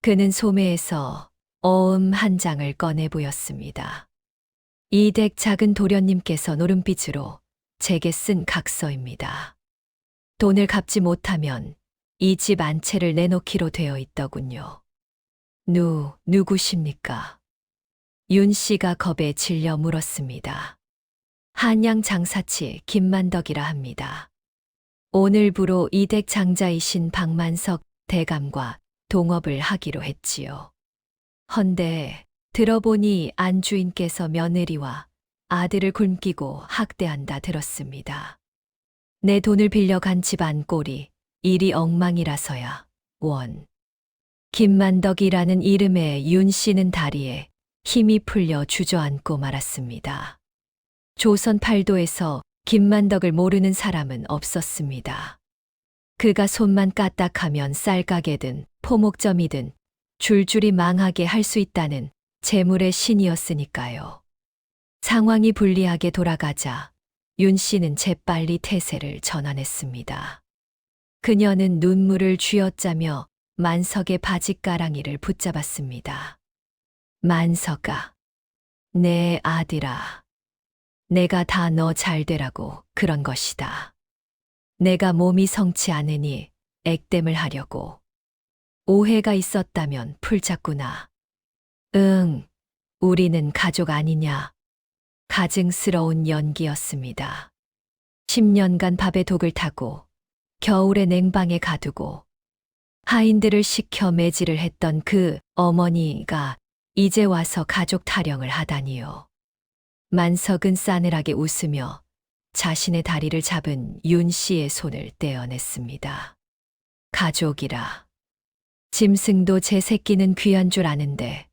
그는 소매에서 어음 한 장을 꺼내 보였습니다. 이 댁 작은 도련님께서 노름빛으로 제게 쓴 각서입니다. 돈을 갚지 못하면 이 집 안 채를 내놓기로 되어 있더군요. 누구십니까? 윤 씨가 겁에 질려 물었습니다. 한양 장사치 김만덕이라 합니다. 오늘부로 이 댁 장자이신 박만석 대감과 동업을 하기로 했지요. 헌데 들어보니 안주인께서 며느리와 아들을 굶기고 학대한다 들었습니다. 내 돈을 빌려간 집안 꼴이 일이 엉망이라서야 원. 김만덕이라는 이름의 윤 씨는 다리에 힘이 풀려 주저앉고 말았습니다. 조선 팔도에서 김만덕을 모르는 사람은 없었습니다. 그가 손만 까딱하면 쌀가게든 포목점이든 줄줄이 망하게 할 수 있다는 재물의 신이었으니까요. 상황이 불리하게 돌아가자 윤 씨는 재빨리 태세를 전환했습니다. 그녀는 눈물을 쥐어짜며 만석의 바짓가랑이를 붙잡았습니다. 만석아, 내 아들아, 내가 다 너 잘되라고 그런 것이다. 내가 몸이 성치 않으니 액땜을 하려고. 오해가 있었다면 풀자꾸나. 응, 우리는 가족 아니냐. 가증스러운 연기였습니다. 10년간 밥에 독을 타고 겨울에 냉방에 가두고 하인들을 시켜 매질을 했던 그 어머니가 이제 와서 가족 타령을 하다니요. 만석은 싸늘하게 웃으며 자신의 다리를 잡은 윤 씨의 손을 떼어냈습니다. 가족이라. 짐승도 제 새끼는 귀한 줄 아는데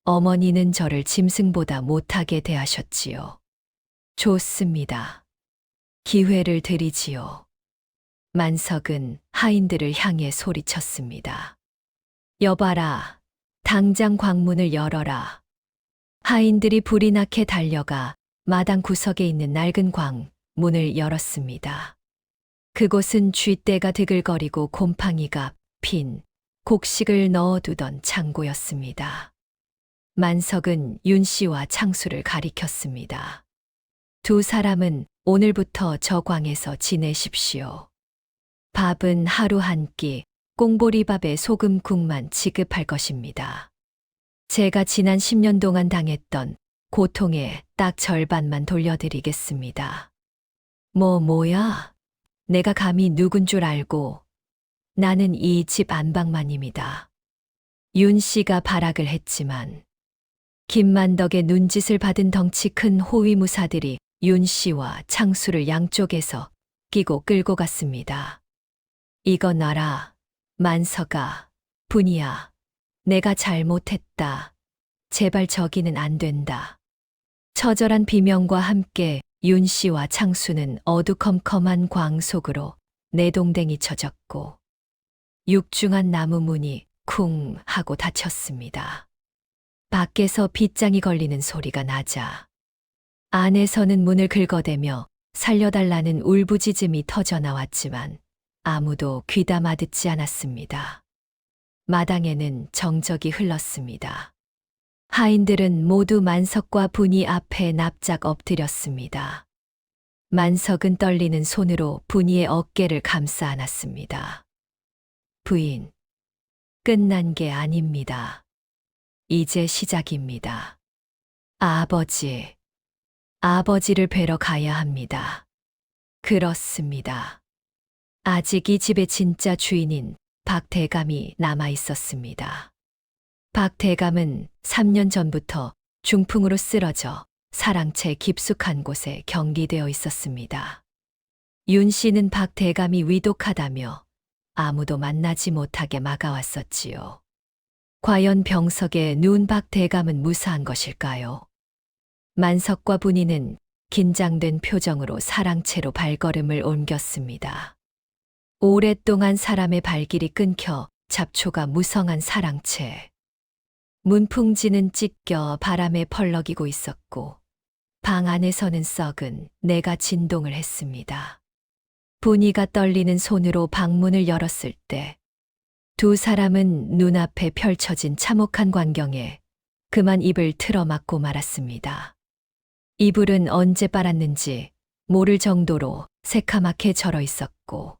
어머니는 저를 짐승보다 못하게 대하셨지요. 좋습니다. 기회를 드리지요. 만석은 하인들을 향해 소리쳤습니다. 여봐라, 당장 광문을 열어라. 하인들이 불이 나게 달려가 마당 구석에 있는 낡은 광 문을 열었습니다. 그곳은 쥐떼가 드글거리고 곰팡이가 핀 곡식을 넣어두던 창고였습니다. 만석은 윤 씨와 창수를 가리켰습니다. 두 사람은 오늘부터 저 광에서 지내십시오. 밥은 하루 한 끼 꽁보리밥에 소금국만 지급할 것입니다. 제가 지난 10년 동안 당했던 고통의 딱 절반만 돌려드리겠습니다. 뭐야? 내가 감히 누군 줄 알고. 나는 이 집 안방만입니다. 윤 씨가 발악을 했지만 김만덕의 눈짓을 받은 덩치 큰 호위무사들이 윤 씨와 창수를 양쪽에서 끼고 끌고 갔습니다. 이거 놔라, 만석아, 분이야. 내가 잘못했다. 제발 저기는 안 된다. 처절한 비명과 함께 윤 씨와 창수는 어두컴컴한 광 속으로 내동댕이 쳐졌고 육중한 나무 문이 쿵 하고 닫혔습니다. 밖에서 빗장이 걸리는 소리가 나자 안에서는 문을 긁어대며 살려달라는 울부짖음이 터져나왔지만 아무도 귀담아 듣지 않았습니다. 마당에는 정적이 흘렀습니다. 하인들은 모두 만석과 분이 앞에 납작 엎드렸습니다. 만석은 떨리는 손으로 분이의 어깨를 감싸 안았습니다. 부인, 끝난 게 아닙니다. 이제 시작입니다. 아버지를 뵈러 가야 합니다. 그렇습니다. 아직 이 집의 진짜 주인인 박 대감이 남아 있었습니다. 박 대감은 3년 전부터 중풍으로 쓰러져 사랑채 깊숙한 곳에 경기되어 있었습니다. 윤 씨는 박 대감이 위독하다며 아무도 만나지 못하게 막아왔었지요. 과연 병석에 누운 박 대감은 무사한 것일까요? 만석과 분이는 긴장된 표정으로 사랑채로 발걸음을 옮겼습니다. 오랫동안 사람의 발길이 끊겨 잡초가 무성한 사랑채. 문풍지는 찢겨 바람에 펄럭이고 있었고 방 안에서는 썩은 내가 진동을 했습니다. 분이가 떨리는 손으로 방문을 열었을 때 두 사람은 눈앞에 펼쳐진 참혹한 광경에 그만 입을 틀어막고 말았습니다. 이불은 언제 빨았는지 모를 정도로 새카맣게 절어 있었고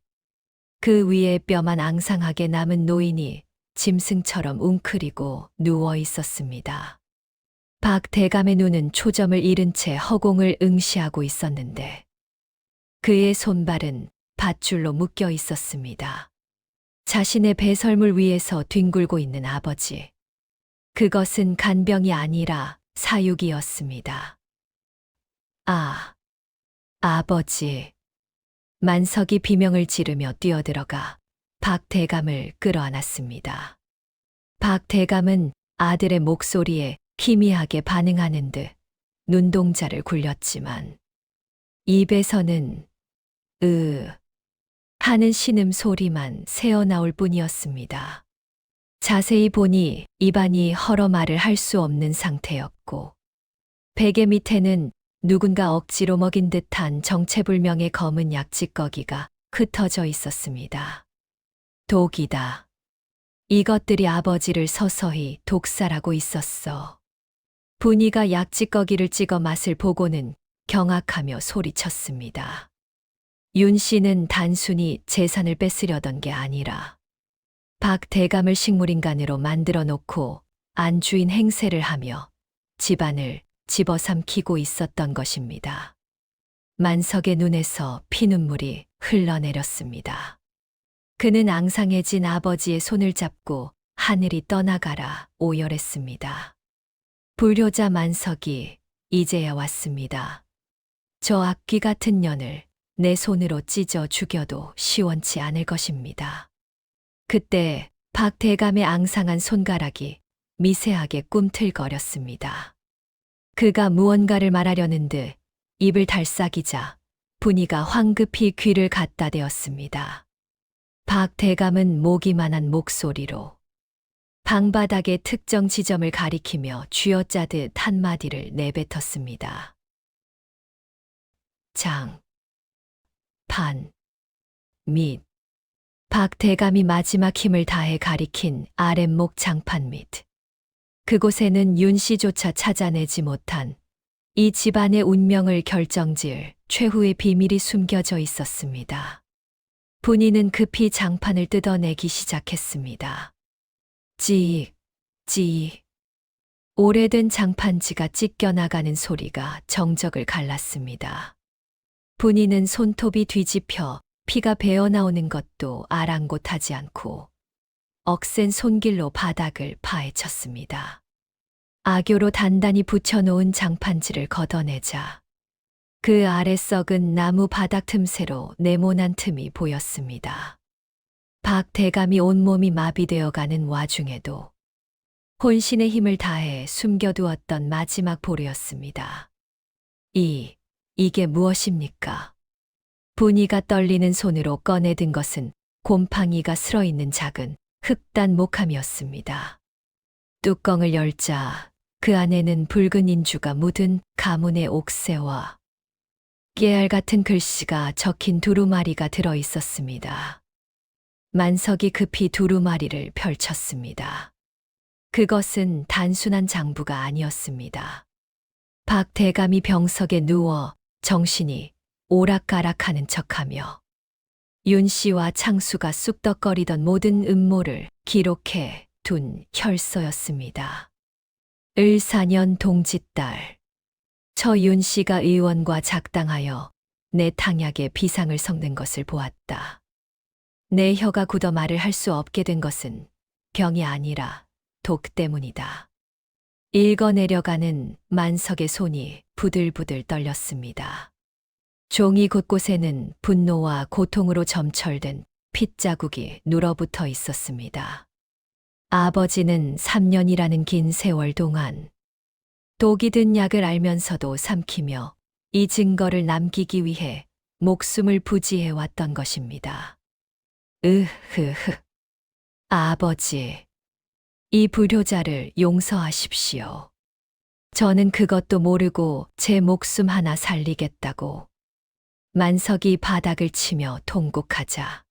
그 위에 뼈만 앙상하게 남은 노인이 짐승처럼 웅크리고 누워 있었습니다. 박 대감의 눈은 초점을 잃은 채 허공을 응시하고 있었는데 그의 손발은 밧줄로 묶여 있었습니다. 자신의 배설물 위에서 뒹굴고 있는 아버지. 그것은 간병이 아니라 사육이었습니다. 아, 아버지. 만석이 비명을 지르며 뛰어들어가 박 대감을 끌어안았습니다. 박 대감은 아들의 목소리에 희미하게 반응하는 듯 눈동자를 굴렸지만 입에서는 하는 신음소리만 새어나올 뿐이었습니다. 자세히 보니 입안이 헐어 말을 할 수 없는 상태였고 베개 밑에는 누군가 억지로 먹인 듯한 정체불명의 검은 약지꺼기가 흩어져 있었습니다. 독이다. 이것들이 아버지를 서서히 독살하고 있었어. 분이가 약지꺼기를 찍어 맛을 보고는 경악하며 소리쳤습니다. 윤 씨는 단순히 재산을 뺏으려던 게 아니라 박 대감을 식물인간으로 만들어 놓고 안주인 행세를 하며 집안을 집어삼키고 있었던 것입니다. 만석의 눈에서 피눈물이 흘러내렸습니다. 그는 앙상해진 아버지의 손을 잡고 하늘이 떠나가라 오열했습니다. 불효자 만석이 이제야 왔습니다. 저 악귀 같은 년을 내 손으로 찢어 죽여도 시원치 않을 것입니다. 그때 박 대감의 앙상한 손가락이 미세하게 꿈틀거렸습니다. 그가 무언가를 말하려는 듯 입을 달싹이자 분이가 황급히 귀를 갖다 대었습니다. 박 대감은 모기만한 목소리로 방바닥의 특정 지점을 가리키며 쥐어짜듯 한마디를 내뱉었습니다. 장, 판, 밑. 박 대감이 마지막 힘을 다해 가리킨 아랫목 장판 밑. 그곳에는 윤 씨조차 찾아내지 못한 이 집안의 운명을 결정지을 최후의 비밀이 숨겨져 있었습니다. 분이는 급히 장판을 뜯어내기 시작했습니다. 찌익, 찌익. 오래된 장판지가 찢겨나가는 소리가 정적을 갈랐습니다. 분이는 손톱이 뒤집혀 피가 배어나오는 것도 아랑곳하지 않고 억센 손길로 바닥을 파헤쳤습니다. 악교로 단단히 붙여놓은 장판지를 걷어내자 그 아래 썩은 나무 바닥 틈새로 네모난 틈이 보였습니다. 박 대감이 온몸이 마비되어가는 와중에도 혼신의 힘을 다해 숨겨두었던 마지막 보루였습니다. 이게 무엇입니까? 분이가 떨리는 손으로 꺼내든 것은 곰팡이가 슬어있는 작은 흑단 목함이었습니다. 뚜껑을 열자 그 안에는 붉은 인주가 묻은 가문의 옥새와 깨알 같은 글씨가 적힌 두루마리가 들어 있었습니다. 만석이 급히 두루마리를 펼쳤습니다. 그것은 단순한 장부가 아니었습니다. 박 대감이 병석에 누워 정신이 오락가락하는 척하며 윤 씨와 창수가 쑥덕거리던 모든 음모를 기록해 둔 혈서였습니다. 을사년 동짓달 처윤 씨가 의원과 작당하여 내 탕약에 비상을 섞는 것을 보았다. 내 혀가 굳어 말을 할 수 없게 된 것은 병이 아니라 독 때문이다. 읽어내려가는 만석의 손이 부들부들 떨렸습니다. 종이 곳곳에는 분노와 고통으로 점철된 핏자국이 눌어붙어 있었습니다. 아버지는 3년이라는 긴 세월 동안 독이 든 약을 알면서도 삼키며 이 증거를 남기기 위해 목숨을 부지해 왔던 것입니다. 으흐흐. 아버지, 이 불효자를 용서하십시오. 저는 그것도 모르고 제 목숨 하나 살리겠다고. 만석이 바닥을 치며 통곡하자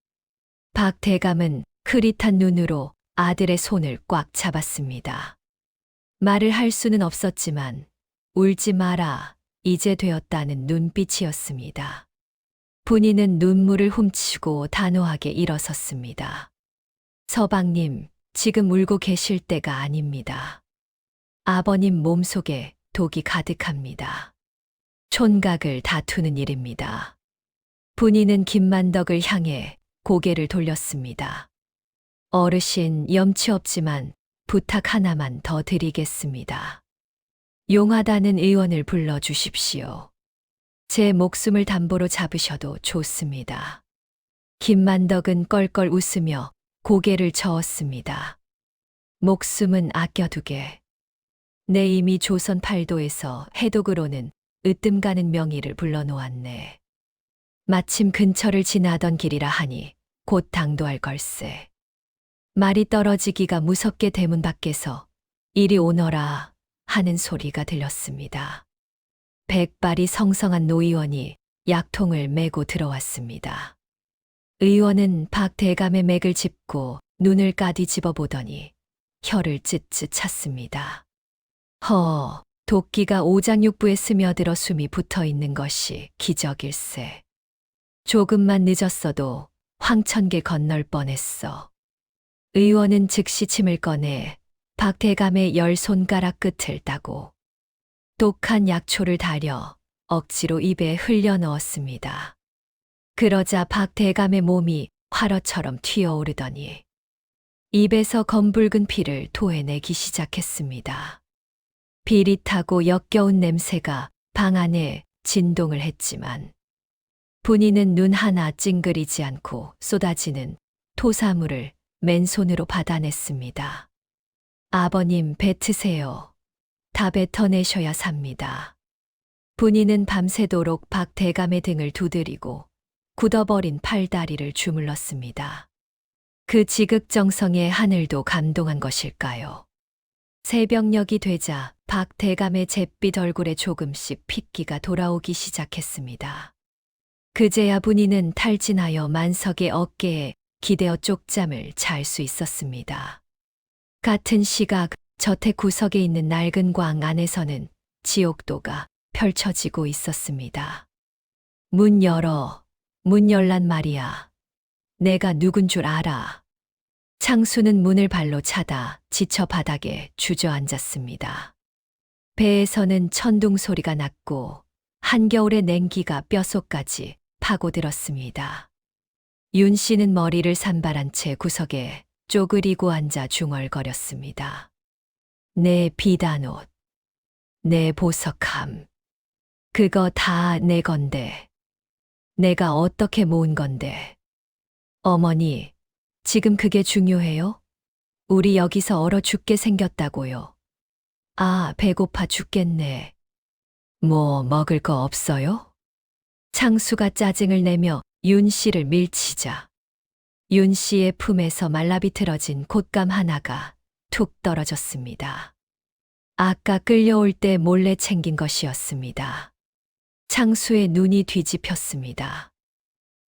박 대감은 흐릿한 눈으로 아들의 손을 꽉 잡았습니다. 말을 할 수는 없었지만 울지 마라, 이제 되었다는 눈빛이었습니다. 분이는 눈물을 훔치고 단호하게 일어섰습니다. 서방님, 지금 울고 계실 때가 아닙니다. 아버님 몸속에 독이 가득합니다. 촌각을 다투는 일입니다. 분이는 김만덕을 향해 고개를 돌렸습니다. 어르신, 염치 없지만 부탁 하나만 더 드리겠습니다. 용하다는 의원을 불러주십시오. 제 목숨을 담보로 잡으셔도 좋습니다. 김만덕은 껄껄 웃으며 고개를 저었습니다. 목숨은 아껴두게. 내 이미 조선 팔도에서 해독으로는 으뜸 가는 명의를 불러놓았네. 마침 근처를 지나던 길이라 하니 곧 당도할 걸세. 말이 떨어지기가 무섭게 대문 밖에서 이리 오너라 하는 소리가 들렸습니다. 백발이 성성한 노의원이 약통을 메고 들어왔습니다. 의원은 박 대감의 맥을 짚고 눈을 까뒤집어 보더니 혀를 쯧쯧 찼습니다. 도끼가 오장육부에 스며들어 숨이 붙어 있는 것이 기적일세. 조금만 늦었어도 황천계 건널 뻔했어. 의원은 즉시 침을 꺼내 박 대감의 10손가락 끝을 따고 독한 약초를 다려 억지로 입에 흘려 넣었습니다. 그러자 박 대감의 몸이 화로처럼 튀어오르더니 입에서 검붉은 피를 토해내기 시작했습니다. 비릿하고 역겨운 냄새가 방 안에 진동을 했지만 분이는 눈 하나 찡그리지 않고 쏟아지는 토사물을 맨손으로 받아냈습니다. 아버님, 뱉으세요. 다 뱉어내셔야 삽니다. 분이는 밤새도록 박 대감의 등을 두드리고 굳어버린 팔다리를 주물렀습니다. 그 지극정성에 하늘도 감동한 것일까요? 새벽녘이 되자 박 대감의 잿빛 얼굴에 조금씩 핏기가 돌아오기 시작했습니다. 그제야 분이는 탈진하여 만석의 어깨에 기대어 쪽잠을 잘 수 있었습니다. 같은 시각 저택 구석에 있는 낡은 광 안에서는 지옥도가 펼쳐지고 있었습니다. 문 열란 말이야. 내가 누군 줄 알아. 창수는 문을 발로 차다 지쳐 바닥에 주저앉았습니다. 배에서는 천둥 소리가 났고 한겨울의 냉기가 뼛속까지 파고들었습니다. 윤 씨는 머리를 산발한 채 구석에 쪼그리고 앉아 중얼거렸습니다. 내 비단옷, 내 보석함, 그거 다 내 건데, 내가 어떻게 모은 건데. 어머니, 지금 그게 중요해요? 우리 여기서 얼어 죽게 생겼다고요. 아, 배고파 죽겠네. 뭐 먹을 거 없어요? 창수가 짜증을 내며 윤 씨를 밀치자 윤 씨의 품에서 말라비틀어진 곶감 하나가 툭 떨어졌습니다. 아까 끌려올 때 몰래 챙긴 것이었습니다. 창수의 눈이 뒤집혔습니다.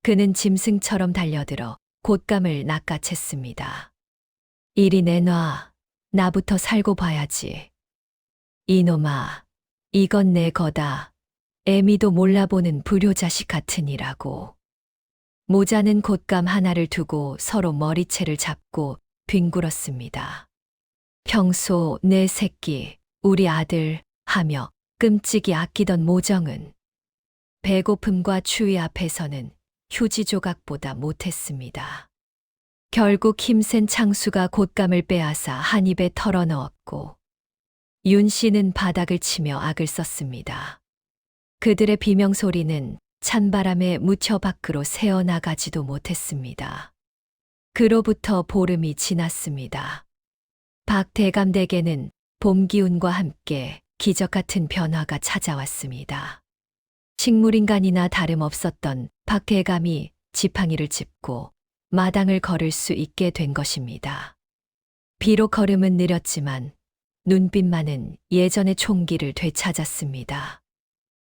그는 짐승처럼 달려들어 곶감을 낚아챘습니다. 이리 내놔. 나부터 살고 봐야지. 이놈아, 이건 내 거다. 애미도 몰라보는 불효자식 같으니라고. 모자는 곶감 하나를 두고 서로 머리채를 잡고 뒹굴었습니다. 평소 내 새끼, 우리 아들 하며 끔찍이 아끼던 모정은 배고픔과 추위 앞에서는 휴지 조각보다 못했습니다. 결국 힘센 창수가 곶감을 빼앗아 한 입에 털어넣었고 윤 씨는 바닥을 치며 악을 썼습니다. 그들의 비명소리는 찬바람에 묻혀 밖으로 새어나가지도 못했습니다. 그로부터 보름이 지났습니다. 박 대감 댁에는 봄 기운과 함께 기적 같은 변화가 찾아왔습니다. 식물인간이나 다름없었던 박 대감이 지팡이를 짚고 마당을 걸을 수 있게 된 것입니다. 비록 걸음은 느렸지만 눈빛만은 예전의 총기를 되찾았습니다.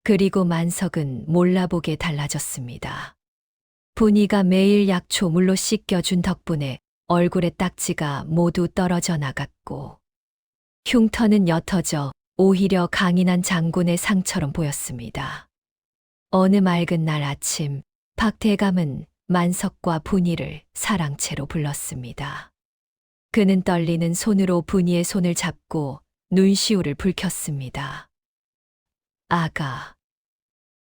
그리고 만석은 몰라보게 달라졌습니다. 분이가 매일 약초 물로 씻겨준 덕분에 얼굴의 딱지가 모두 떨어져 나갔고 흉터는 옅어져 오히려 강인한 장군의 상처럼 보였습니다. 어느 맑은 날 아침 박 대감은 만석과 분이를 사랑채로 불렀습니다. 그는 떨리는 손으로 분이의 손을 잡고 눈시울을 붉혔습니다. 아가,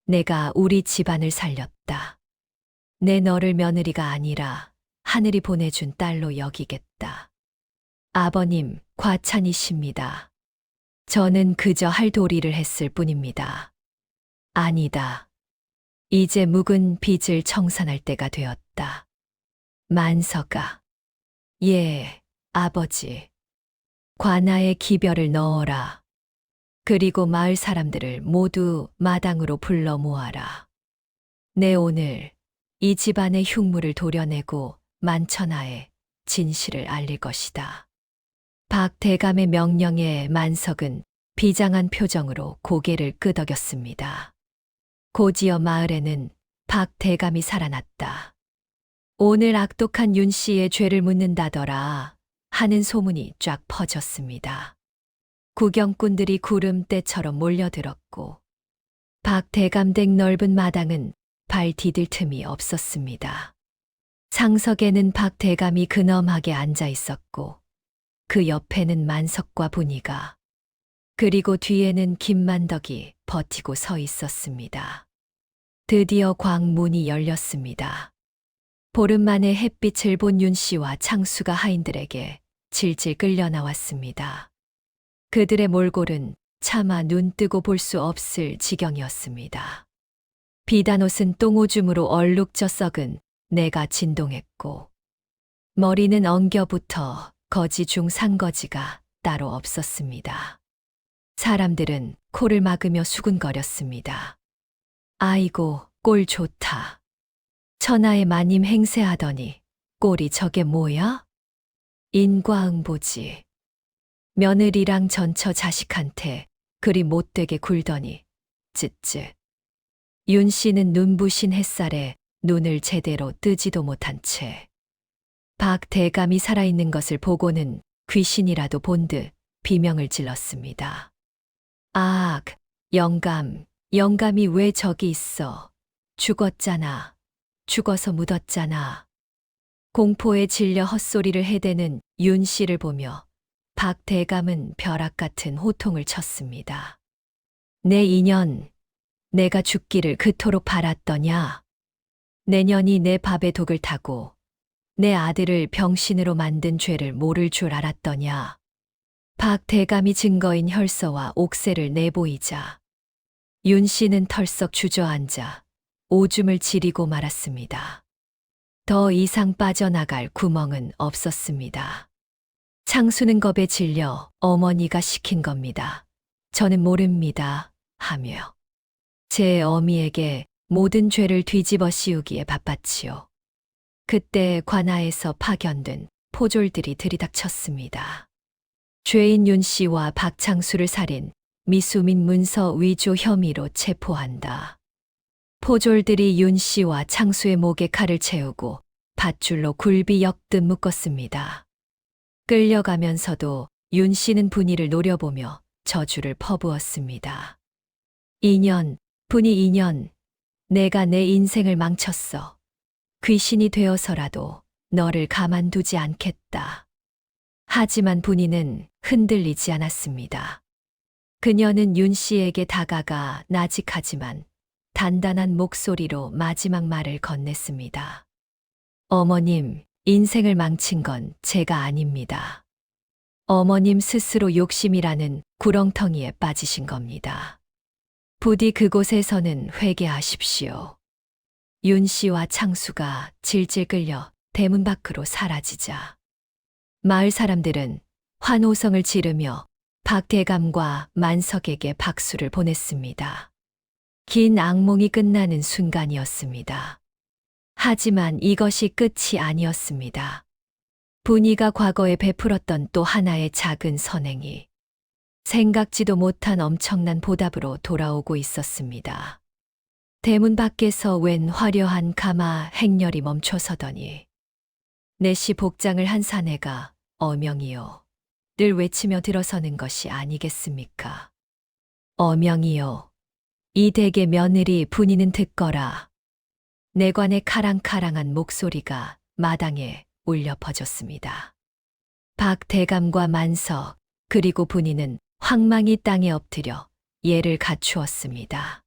내가 우리 집안을 살렸다. 내 너를 며느리가 아니라 하늘이 보내준 딸로 여기겠다. 아버님, 과찬이십니다. 저는 그저 할 도리를 했을 뿐입니다. 아니다. 이제 묵은 빚을 청산할 때가 되었다. 만석아. 예, 아버지. 관아에 기별을 넣어라. 그리고 마을 사람들을 모두 마당으로 불러 모아라. 내 오늘 이 집안의 흉물을 도려내고 만천하에 진실을 알릴 것이다. 박 대감의 명령에 만석은 비장한 표정으로 고개를 끄덕였습니다. 곧이어 마을에는 박 대감이 살아났다. 오늘 악독한 윤 씨의 죄를 묻는다더라 하는 소문이 쫙 퍼졌습니다. 구경꾼들이 구름대처럼 몰려들었고 박 대감 댁 넓은 마당은 발 디딜 틈이 없었습니다. 상석에는 박 대감이 근엄하게 앉아 있었고 그 옆에는 만석과 분이가 그리고 뒤에는 김만덕이 버티고 서 있었습니다. 드디어 광문이 열렸습니다. 보름 만에 햇빛을 본 윤 씨와 창수가 하인들에게 질질 끌려 나왔습니다. 그들의 몰골은 차마 눈 뜨고 볼 수 없을 지경이었습니다. 비단옷은 똥오줌으로 얼룩져 썩은 내가 진동했고 머리는 엉겨붙어 거지 중 상거지가 따로 없었습니다. 사람들은 코를 막으며 수군거렸습니다. 아이고, 꼴 좋다. 천하의 마님 행세하더니 꼴이 저게 뭐야? 인과응보지. 며느리랑 전처 자식한테 그리 못되게 굴더니 쯧쯧. 윤 씨는 눈부신 햇살에 눈을 제대로 뜨지도 못한 채 박 대감이 살아있는 것을 보고는 귀신이라도 본 듯 비명을 질렀습니다. 아, 영감이 왜 저기 있어? 죽었잖아. 죽어서 묻었잖아. 공포에 질려 헛소리를 해대는 윤 씨를 보며 박 대감은 벼락 같은 호통을 쳤습니다. 내 인연, 내가 죽기를 그토록 바랐더냐? 내년이 내 밥에 독을 타고 내 아들을 병신으로 만든 죄를 모를 줄 알았더냐? 박 대감이 증거인 혈서와 옥새를 내보이자 윤 씨는 털썩 주저앉아 오줌을 지리고 말았습니다. 더 이상 빠져나갈 구멍은 없었습니다. 창수는 겁에 질려 어머니가 시킨 겁니다. 저는 모릅니다. 하며 제 어미에게 모든 죄를 뒤집어 씌우기에 바빴지요. 그때 관아에서 파견된 포졸들이 들이닥쳤습니다. 죄인 윤 씨와 박창수를 살인, 미수 및 문서 위조 혐의로 체포한다. 포졸들이 윤 씨와 창수의 목에 칼을 채우고 밧줄로 굴비 역듯 묶었습니다. 끌려가면서도 윤 씨는 분이를 노려보며 저주를 퍼부었습니다. 분이 2년, 내가 내 인생을 망쳤어. 귀신이 되어서라도 너를 가만두지 않겠다. 하지만 분이는 흔들리지 않았습니다. 그녀는 윤 씨에게 다가가 나직하지만 단단한 목소리로 마지막 말을 건넸습니다. 어머님, 인생을 망친 건 제가 아닙니다. 어머님 스스로 욕심이라는 구렁텅이에 빠지신 겁니다. 부디 그곳에서는 회개하십시오. 윤 씨와 창수가 질질 끌려 대문 밖으로 사라지자 마을 사람들은 환호성을 지르며 박대감과 만석에게 박수를 보냈습니다. 긴 악몽이 끝나는 순간이었습니다. 하지만 이것이 끝이 아니었습니다. 분이가 과거에 베풀었던 또 하나의 작은 선행이 생각지도 못한 엄청난 보답으로 돌아오고 있었습니다. 대문 밖에서 웬 화려한 가마 행렬이 멈춰서더니 내시 복장을 한 사내가 어명이요 늘 외치며 들어서는 것이 아니겠습니까? 어명이요 이 댁의 며느리 분이는 듣거라. 내관의 카랑카랑한 목소리가 마당에 울려 퍼졌습니다. 박대감과 만석 그리고 분이는 황망히 땅에 엎드려 예를 갖추었습니다.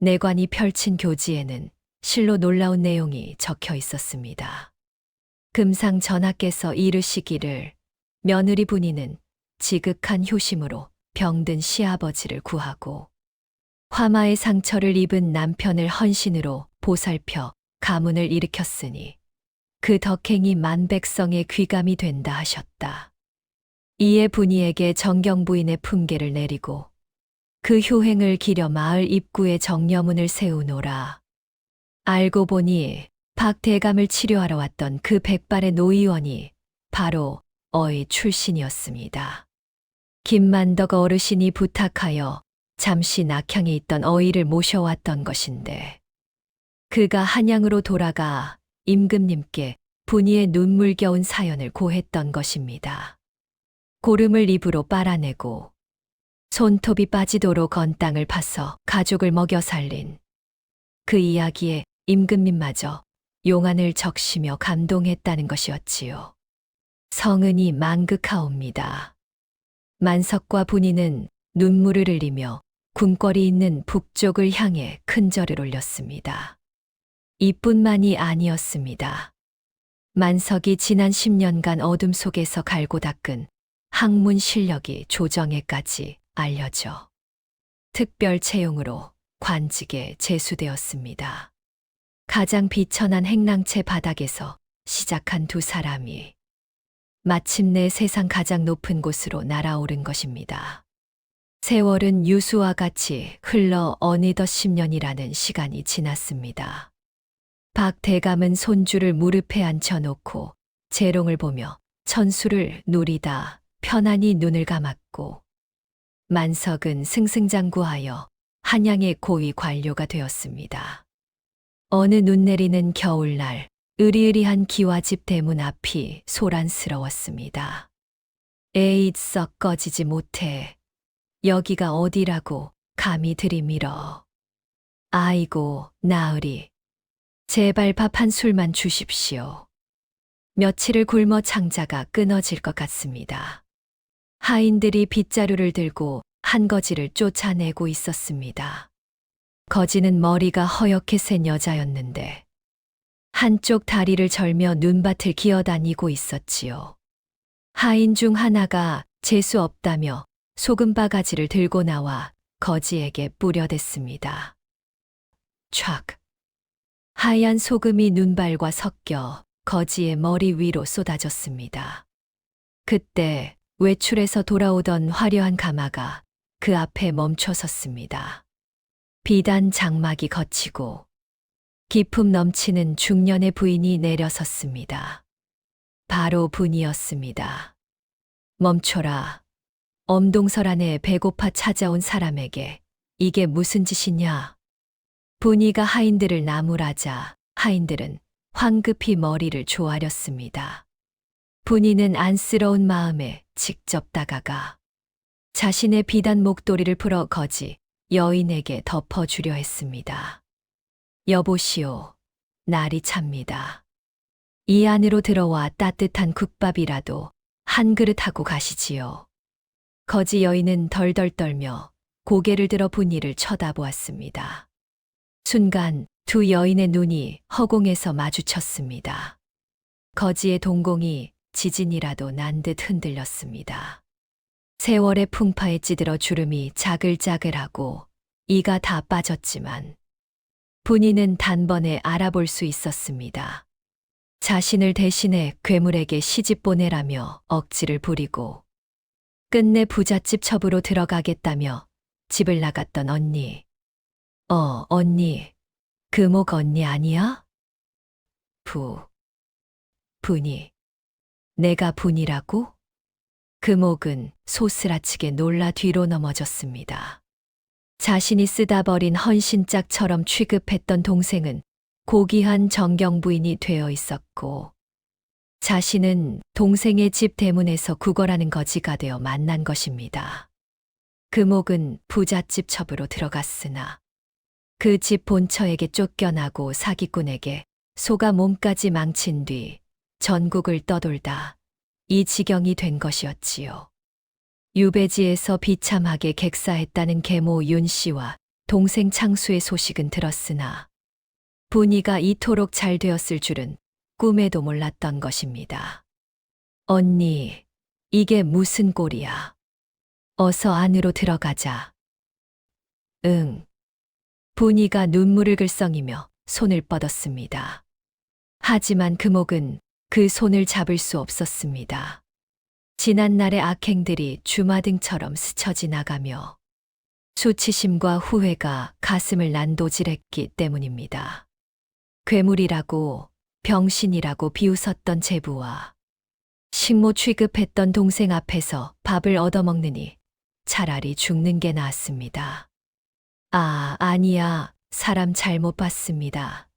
내관이 펼친 교지에는 실로 놀라운 내용이 적혀 있었습니다. 금상 전하께서 이르시기를 며느리 분이는 지극한 효심으로 병든 시아버지를 구하고 화마의 상처를 입은 남편을 헌신으로 보살펴 가문을 일으켰으니 그 덕행이 만백성의 귀감이 된다 하셨다. 이에 분이에게 정경부인의 품계를 내리고 그 효행을 기려 마을 입구에 정려문을 세우노라. 알고 보니 박대감을 치료하러 왔던 그 백발의 노의원이 바로 어의 출신이었습니다. 김만덕 어르신이 부탁하여 잠시 낙향에 있던 어의를 모셔왔던 것인데 그가 한양으로 돌아가 임금님께 분이의 눈물겨운 사연을 고했던 것입니다. 고름을 입으로 빨아내고 손톱이 빠지도록 건 땅을 파서 가족을 먹여 살린 그 이야기에 임금님마저 용안을 적시며 감동했다는 것이었지요. 성은이 망극하옵니다. 만석과 분이는 눈물을 흘리며 궁궐이 있는 북쪽을 향해 큰 절을 올렸습니다. 이뿐만이 아니었습니다. 만석이 지난 10년간 어둠 속에서 갈고 닦은 학문 실력이 조정에까지 알려져 특별 채용으로 관직에 제수되었습니다. 가장 비천한 행랑채 바닥에서 시작한 두 사람이 마침내 세상 가장 높은 곳으로 날아오른 것입니다. 세월은 유수와 같이 흘러 어느덧 10년이라는 시간이 지났습니다. 박대감은 손주를 무릎에 앉혀놓고 재롱을 보며 천수를 누리다 편안히 눈을 감았고 만석은 승승장구하여 한양의 고위 관료가 되었습니다. 어느 눈 내리는 겨울날 으리으리한 기와집 대문 앞이 소란스러웠습니다. 에잇 썩 꺼지지 못해. 여기가 어디라고 감히 들이밀어. 아이고 나으리. 제발 밥 한 술만 주십시오. 며칠을 굶어 창자가 끊어질 것 같습니다. 하인들이 빗자루를 들고 한 거지를 쫓아내고 있었습니다. 거지는 머리가 허옇게 센 여자였는데 한쪽 다리를 절며 눈밭을 기어다니고 있었지요. 하인 중 하나가 재수 없다며 소금 바가지를 들고 나와 거지에게 뿌려댔습니다. 촥! 하얀 소금이 눈발과 섞여 거지의 머리 위로 쏟아졌습니다. 그때 외출에서 돌아오던 화려한 가마가 그 앞에 멈춰 섰습니다. 비단 장막이 걷히고 기품 넘치는 중년의 부인이 내려섰습니다. 바로 분이었습니다. 멈춰라. 엄동설 안에 배고파 찾아온 사람에게 이게 무슨 짓이냐? 분이가 하인들을 나무라자 하인들은 황급히 머리를 조아렸습니다. 분이는 안쓰러운 마음에 직접 다가가 자신의 비단 목도리를 풀어 거지 여인에게 덮어주려 했습니다. 여보시오, 날이 찹니다. 이 안으로 들어와 따뜻한 국밥이라도 한 그릇 하고 가시지요. 거지 여인은 덜덜 떨며 고개를 들어 분이를 쳐다보았습니다. 순간 두 여인의 눈이 허공에서 마주쳤습니다. 거지의 동공이 지진이라도 난 듯 흔들렸습니다. 세월의 풍파에 찌들어 주름이 자글자글하고 이가 다 빠졌지만 분이는 단번에 알아볼 수 있었습니다. 자신을 대신해 괴물에게 시집 보내라며 억지를 부리고 끝내 부잣집 첩으로 들어가겠다며 집을 나갔던 언니. 언니. 금옥 언니 아니야? 분이. 내가 분이라고? 금옥은 소스라치게 놀라 뒤로 넘어졌습니다. 자신이 쓰다 버린 헌신짝처럼 취급했던 동생은 고귀한 정경 부인이 되어 있었고, 자신은 동생의 집 대문에서 구걸하는 거지가 되어 만난 것입니다. 금옥은 부잣집 첩으로 들어갔으나 그 집 본처에게 쫓겨나고 사기꾼에게 속아 몸까지 망친 뒤 전국을 떠돌다 이 지경이 된 것이었지요. 유배지에서 비참하게 객사했다는 계모 윤 씨와 동생 창수의 소식은 들었으나 분이가 이토록 잘 되었을 줄은 꿈에도 몰랐던 것입니다. 언니, 이게 무슨 꼴이야? 어서 안으로 들어가자. 응. 분이가 눈물을 글썽이며 손을 뻗었습니다. 하지만 금옥은 그 손을 잡을 수 없었습니다. 지난날의 악행들이 주마등처럼 스쳐 지나가며 수치심과 후회가 가슴을 난도질했기 때문입니다. 괴물이라고 병신이라고 비웃었던 제부와 식모 취급했던 동생 앞에서 밥을 얻어먹느니 차라리 죽는 게 나았습니다. 아니야. 사람 잘못 봤습니다.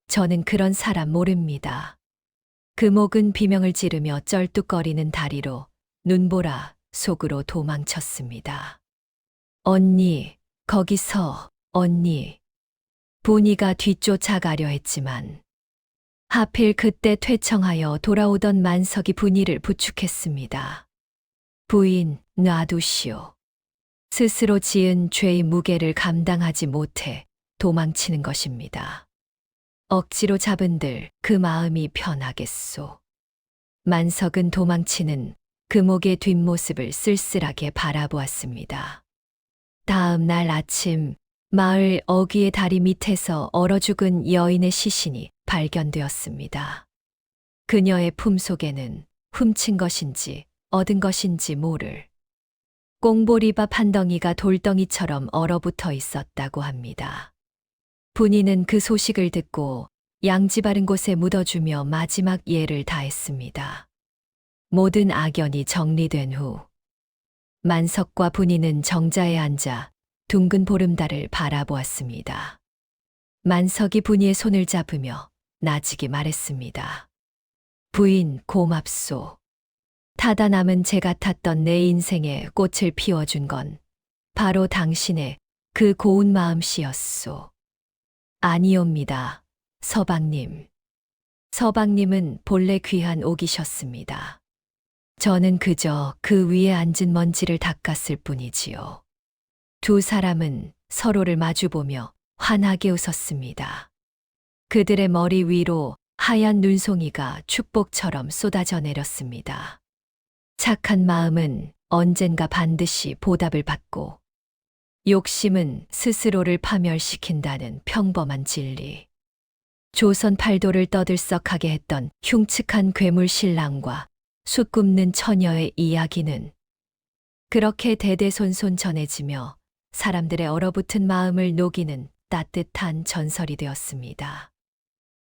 저는 그런 사람 모릅니다. 금옥은 비명을 지르며 쩔뚝거리는 다리로 눈보라 속으로 도망쳤습니다. 언니, 거기서, 언니. 분이가 뒤쫓아가려 했지만 하필 그때 퇴청하여 돌아오던 만석이 분이를 부축했습니다. 부인, 놔두시오. 스스로 지은 죄의 무게를 감당하지 못해 도망치는 것입니다. 억지로 잡은들 그 마음이 편하겠소. 만석은 도망치는 금옥의 뒷모습을 쓸쓸하게 바라보았습니다. 다음 날 아침 마을 어귀의 다리 밑에서 얼어 죽은 여인의 시신이 발견되었습니다. 그녀의 품속에는 훔친 것인지 얻은 것인지 모를 꽁보리밥 한 덩이가 돌덩이처럼 얼어붙어 있었다고 합니다. 분이는 그 소식을 듣고 양지 바른 곳에 묻어주며 마지막 예를 다했습니다. 모든 악연이 정리된 후 만석과 분이는 정자에 앉아 둥근 보름달을 바라보았습니다. 만석이 분이의 손을 잡으며 나직이 말했습니다. 부인 고맙소. 타다 남은 재 같았던 내 인생에 꽃을 피워준 건 바로 당신의 그 고운 마음씨였소. 아니옵니다, 서방님. 서방님은 본래 귀한 옥이셨습니다. 저는 그저 그 위에 앉은 먼지를 닦았을 뿐이지요. 두 사람은 서로를 마주보며 환하게 웃었습니다. 그들의 머리 위로 하얀 눈송이가 축복처럼 쏟아져 내렸습니다. 착한 마음은 언젠가 반드시 보답을 받고 욕심은 스스로를 파멸시킨다는 평범한 진리. 조선 팔도를 떠들썩하게 했던 흉측한 괴물 신랑과 숯 굽는 처녀의 이야기는 그렇게 대대손손 전해지며 사람들의 얼어붙은 마음을 녹이는 따뜻한 전설이 되었습니다.